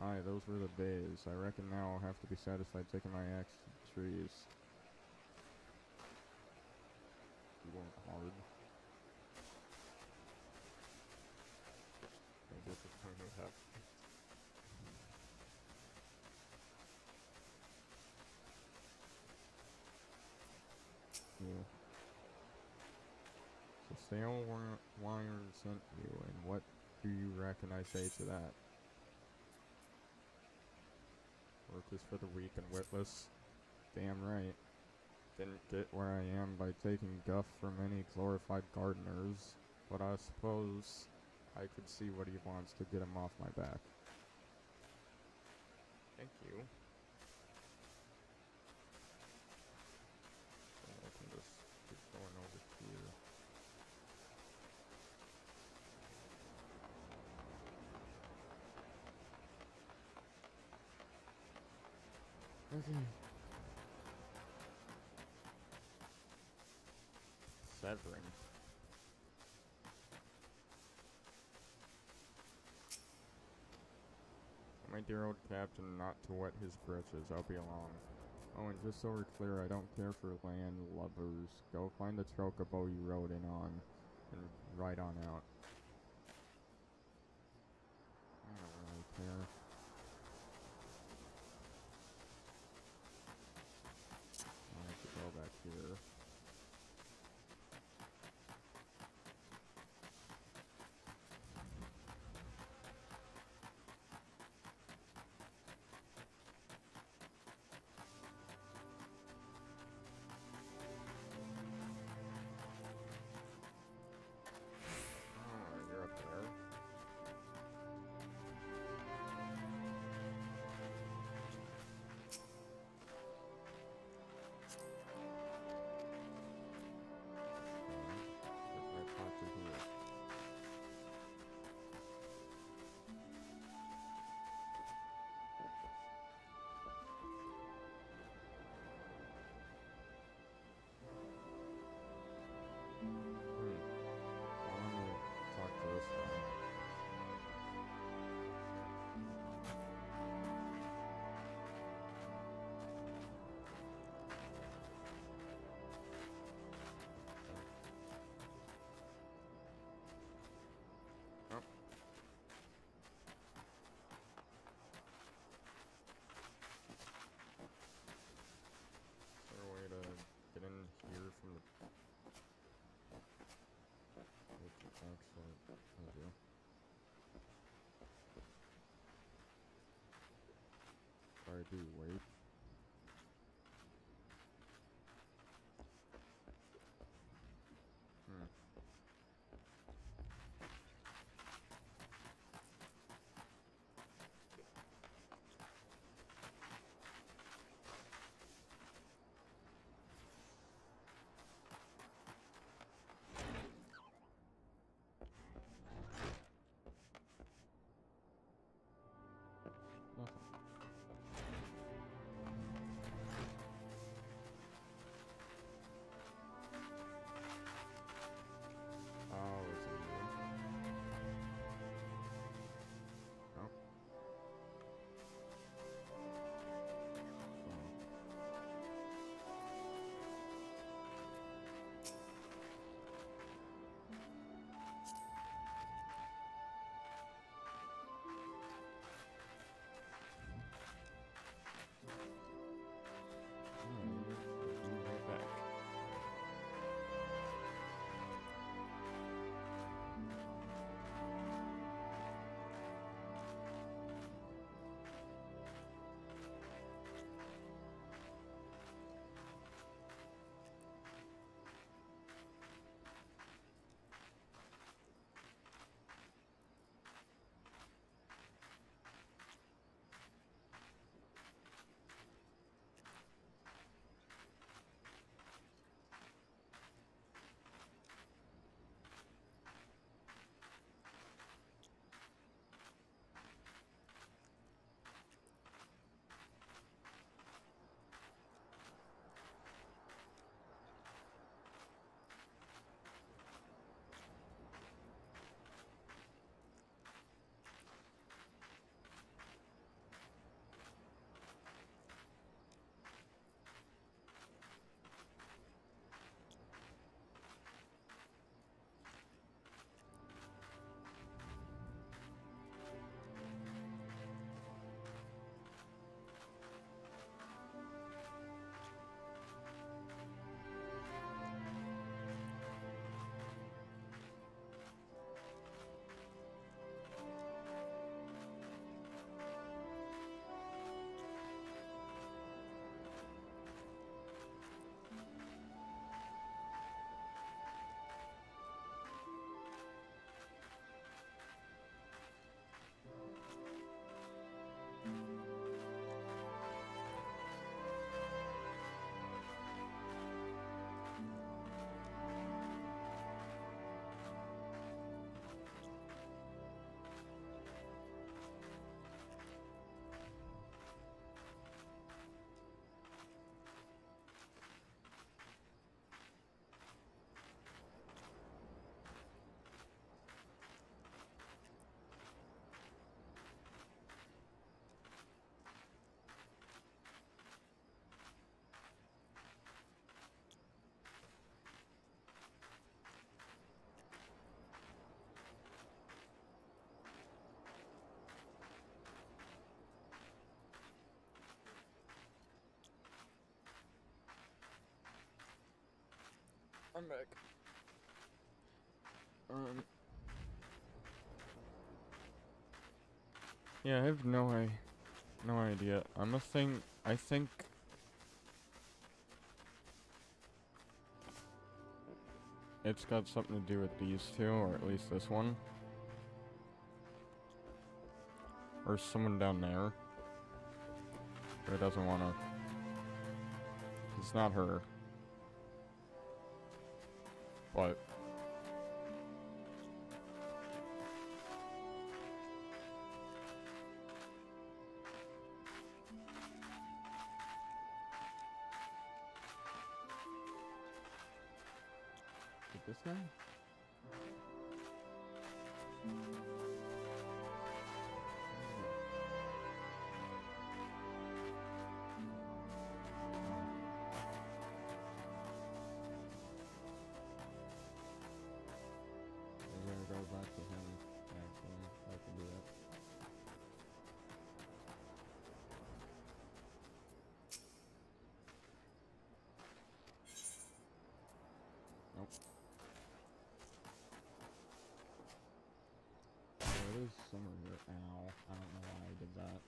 [SPEAKER 1] Aye, those were the days. I reckon now I'll have to be satisfied taking my axe to the trees. You weren't hard. I guess it's time to have. You. So stale wire sent you, and what do you reckon I say to that? Work is for the weak and witless. Damn right. Didn't get where I am by taking guff from any glorified gardeners, but I suppose I could see what he wants to get him off my back. Thank you. I can just keep going over here. Okay. Severing. My dear old captain, not to wet his britches, I'll be along. Oh, and just so we're clear, I don't care for land lovers. Go find the chocobo you rode in on, and ride on out. I don't really care. I have to go back here. Oh, you're up there. do, wait. Hmm. Nothing. Oh, it's a you. Oh. Alright, I'll be right back. I'm back. Yeah, I have no idea. I think it's got something to do with these two, or at least this one. Or someone down there. Who doesn't wanna. It's not her. But. Did this guy? We're gonna go back to him, actually. I can do that. Nope. There is somewhere here. Ow. I don't know why I did that.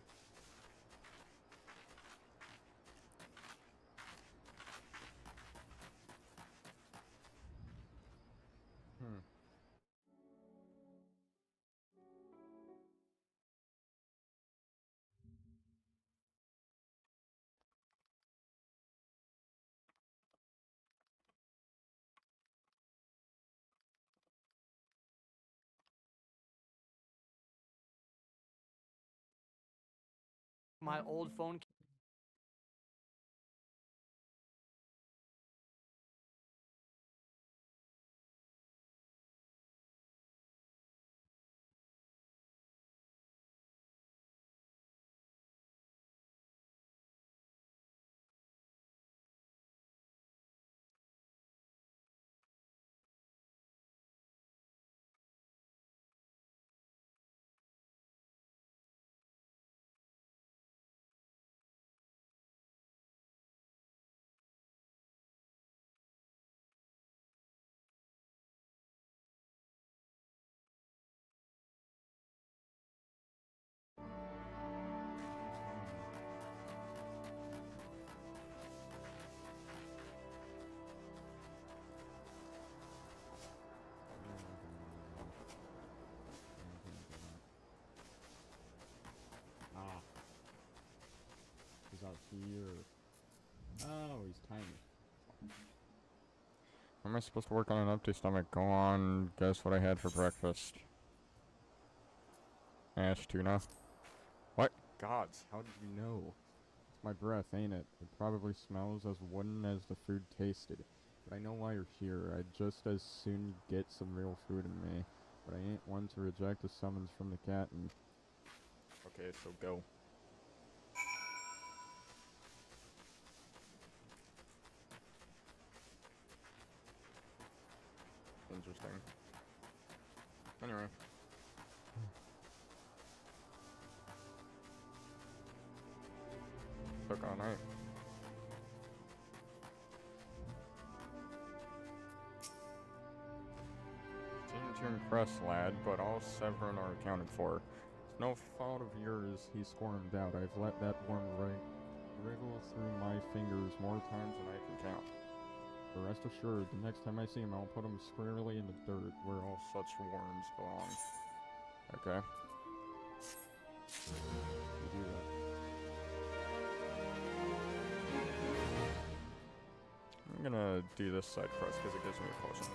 [SPEAKER 5] My old phone.
[SPEAKER 1] Ah. He's out here. Oh, he's tiny. How am I supposed to work on an empty stomach? Go on, guess what I had for breakfast. Ash tuna. What? Gods, how did you know? It's my breath, ain't it? It probably smells as wooden as the food tasted. But I know why you're here. I'd just as soon get some real food in me. But I ain't one to reject a summons from the cat and... Okay, so go. Interesting. Anyway. Took all night. Seem to impress, lad, but all Severin are accounted for. It's no fault of yours he squirmed out. I've let that worm wriggle through my fingers more times than I can count. But rest assured, the next time I see him, I'll put him squarely in the dirt where all such worms belong. Okay. You do that. I'm gonna do this side quest because it gives me a potion.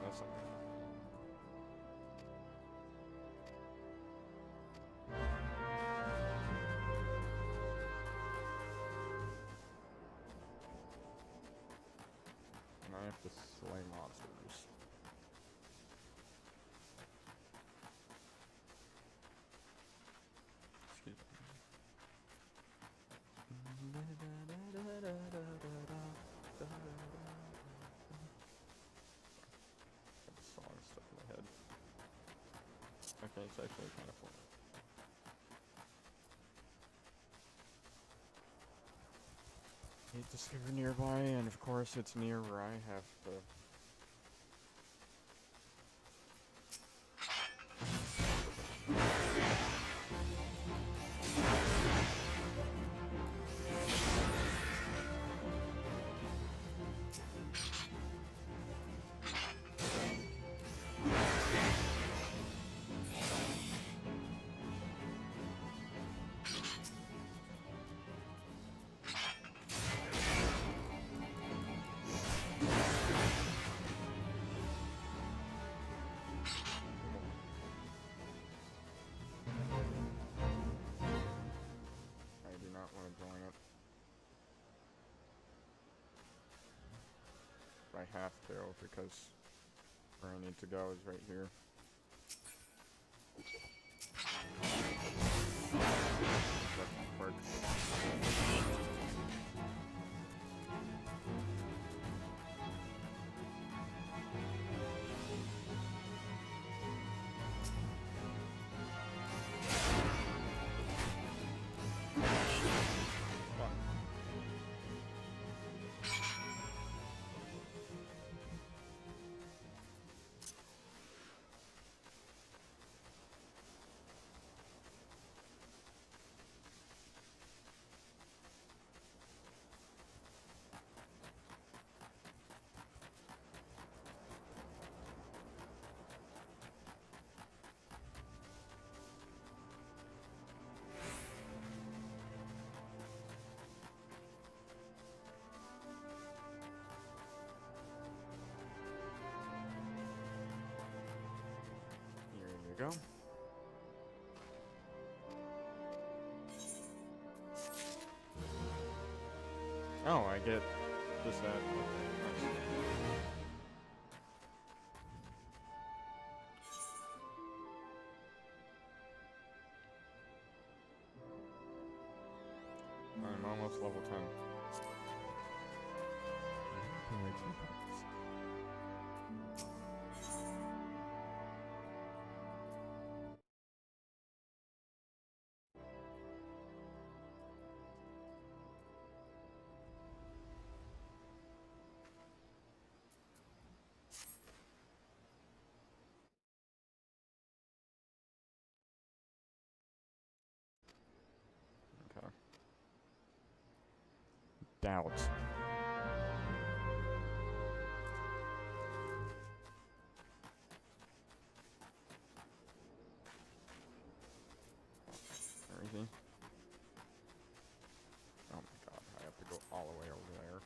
[SPEAKER 1] That's it. And I have to slay monsters. Excuse me. Got the song stuck in my head. Okay, it's actually kind of fun. Need to discover nearby, and of course it's near where I have to. I do not want to join it. But I have to because where I need to go is right here. That works. go. Oh, I get just that. Okay, nice. I'm almost level 10. Okay. Doubt. Where is he? Oh my god, I have to go all the way over there.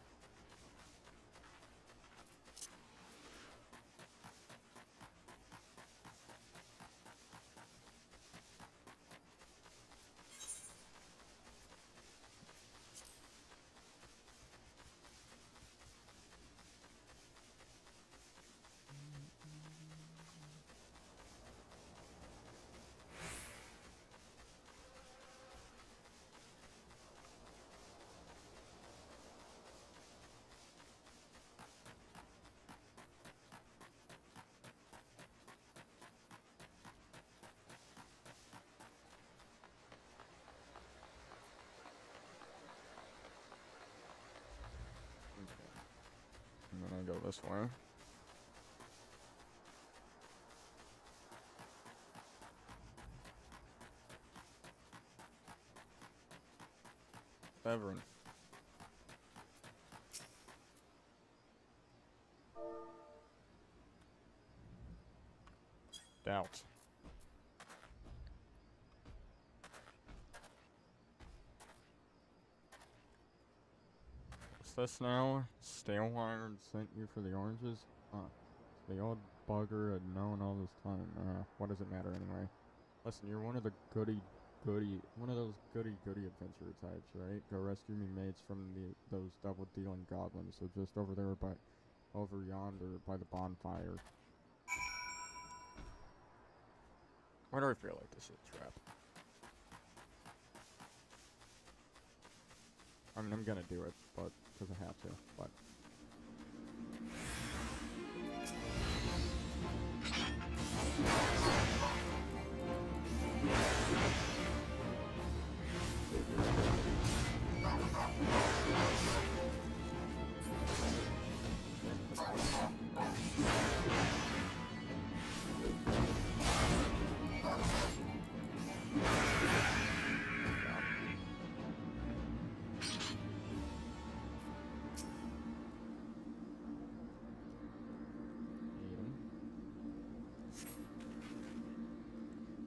[SPEAKER 1] And then I go this way. Severn. Doubt. What's this now? Stalewire sent you for the oranges? Huh. The old bugger had known all this time. What does it matter anyway? Listen, you're one of the one of those goody adventurer types, right? Go rescue me mates from those double dealing goblins. So just over there over yonder by the bonfire. Why do I feel like this is a trap? I mean, I'm gonna do it, but because I have to. But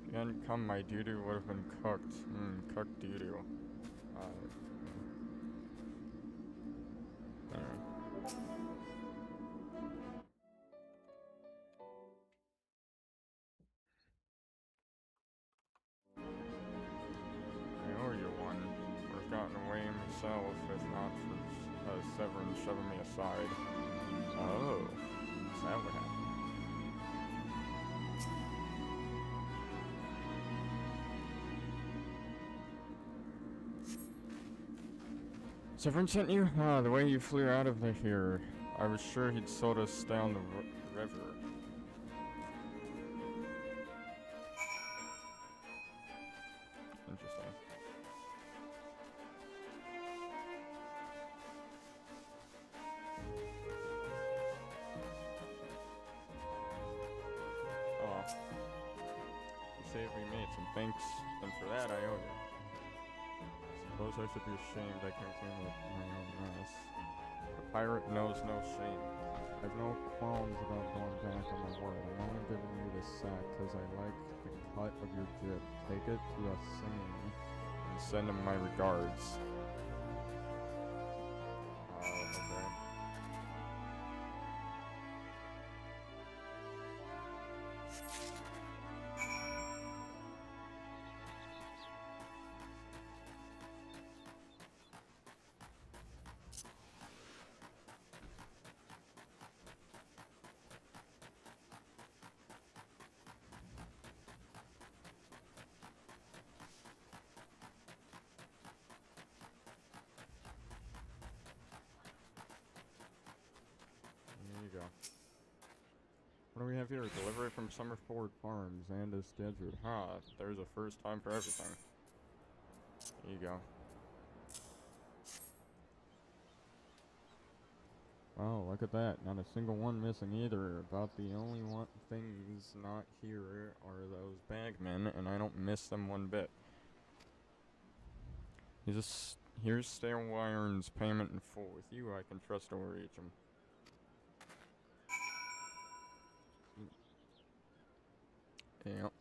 [SPEAKER 1] if you hadn't come, my doo-doo would have been cooked. Cooked doo-doo. I owe you one. Would have gotten away himself if not for Severn shoving me aside. Oh, is that what happened? Severn sent you? Ah, the way you flew out of here. I was sure he'd sold us down the river. Interesting. Oh. You saved me mates, and thanks, and for that I owe you. Suppose I should be ashamed I came to him with my own mess. The pirate knows no shame. I've no qualms about going back on my word. I'm only giving you this sack because I like the cut of your jib. Take it to a singing and send him my regards. Okay. What do we have here? Delivery from Summerford Farms and is scheduled. There's a first time for everything. There you go. Wow, look at that. Not a single one missing either. About the only things not here are those bagmen, and I don't miss them one bit. Here's Stale Iron's payment in full. With you, I can trust over each him. Yep.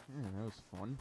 [SPEAKER 1] Yeah, that was fun.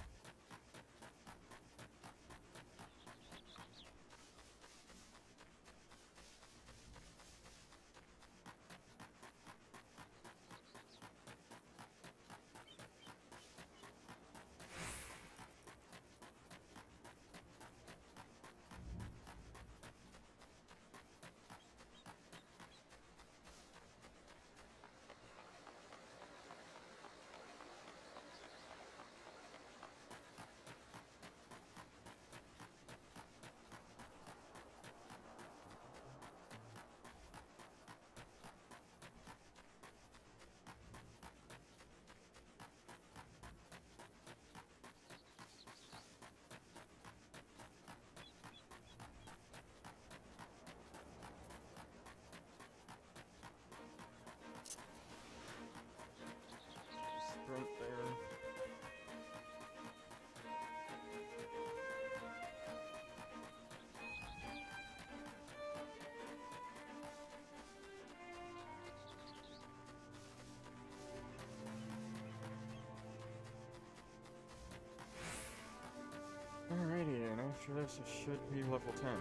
[SPEAKER 1] Sprint there. Alrighty, and after this it should be level 10. I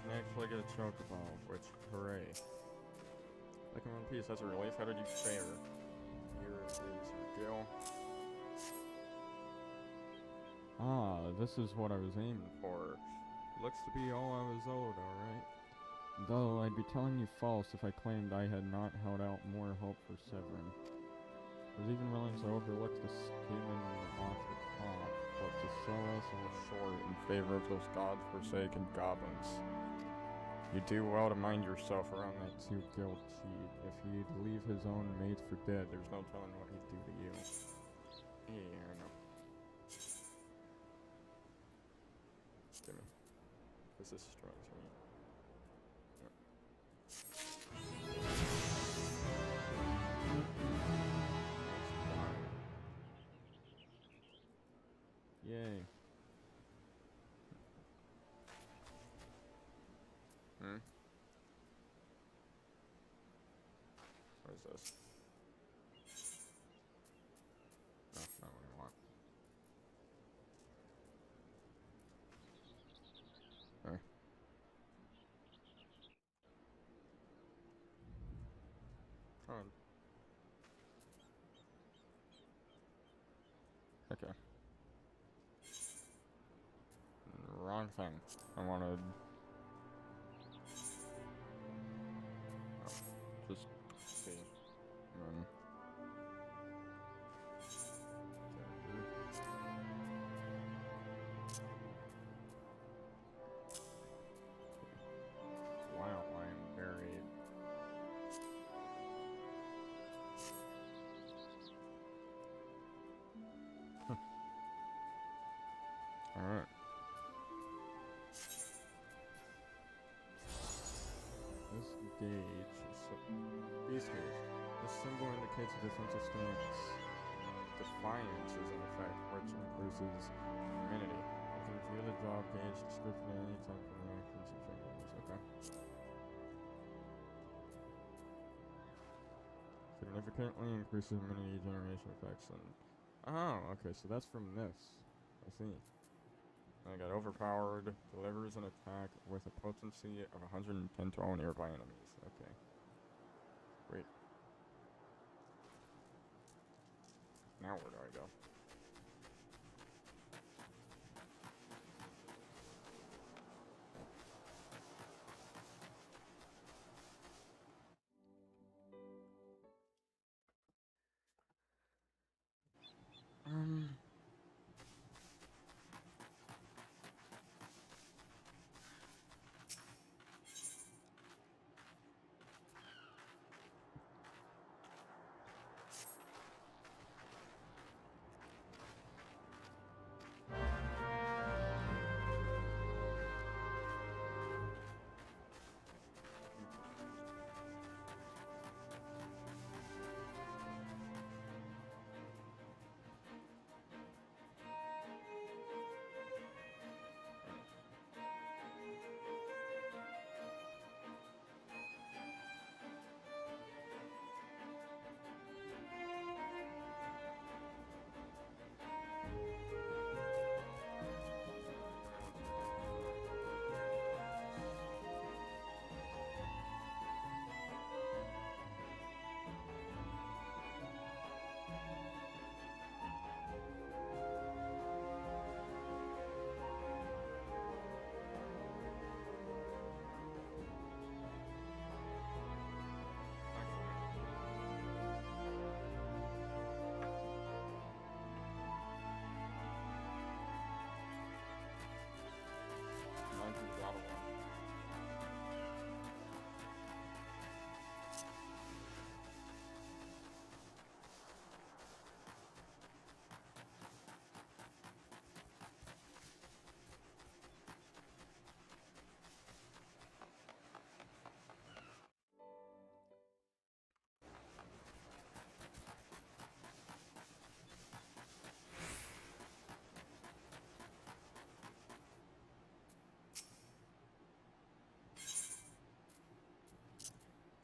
[SPEAKER 1] can actually get a Chocobo, which, hooray. Like in One Piece, that's a relief. How did you fare? Here is your Gil. This is what I was aiming for. Looks to be all I was owed, alright. Though I'd be telling you false if I claimed I had not held out more hope for Severin. I was even willing to overlook the scheming off the top, but to sell us all short in favor of those god-forsaken goblins. You do well to mind yourself around that two-guild cheat. If he'd leave his own mates for dead, there's no telling what he'd do to you. Yeah, I know. Gimme. This is strong to me. Yay. What is this? No, not what I want. There. Come on. Okay. Wrong thing. I wanted... Oh, just see. And then... Wow, I am buried. Alright. This gauge is beast gauge. This symbol indicates a defensive stance. Defiance is in effect, which increases immunity. You can view the job gauge description at any time from the actions and changes. Okay. Significantly increases immunity generation effects and... Oh, okay, so that's from this. I see. I got overpowered, delivers an attack with a potency of 110 to all nearby enemies. Okay. Great. Now where do I go?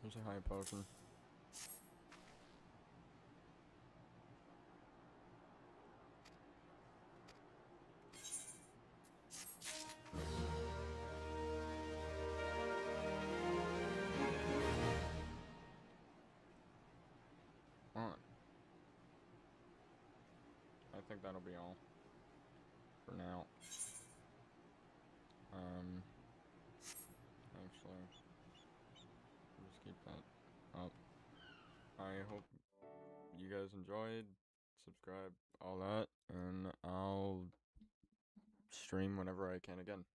[SPEAKER 1] There's a high potion. On. I think that'll be all for now. Actually, just keep that up. I hope you guys enjoyed. Subscribe, all that, and I'll stream whenever I can again.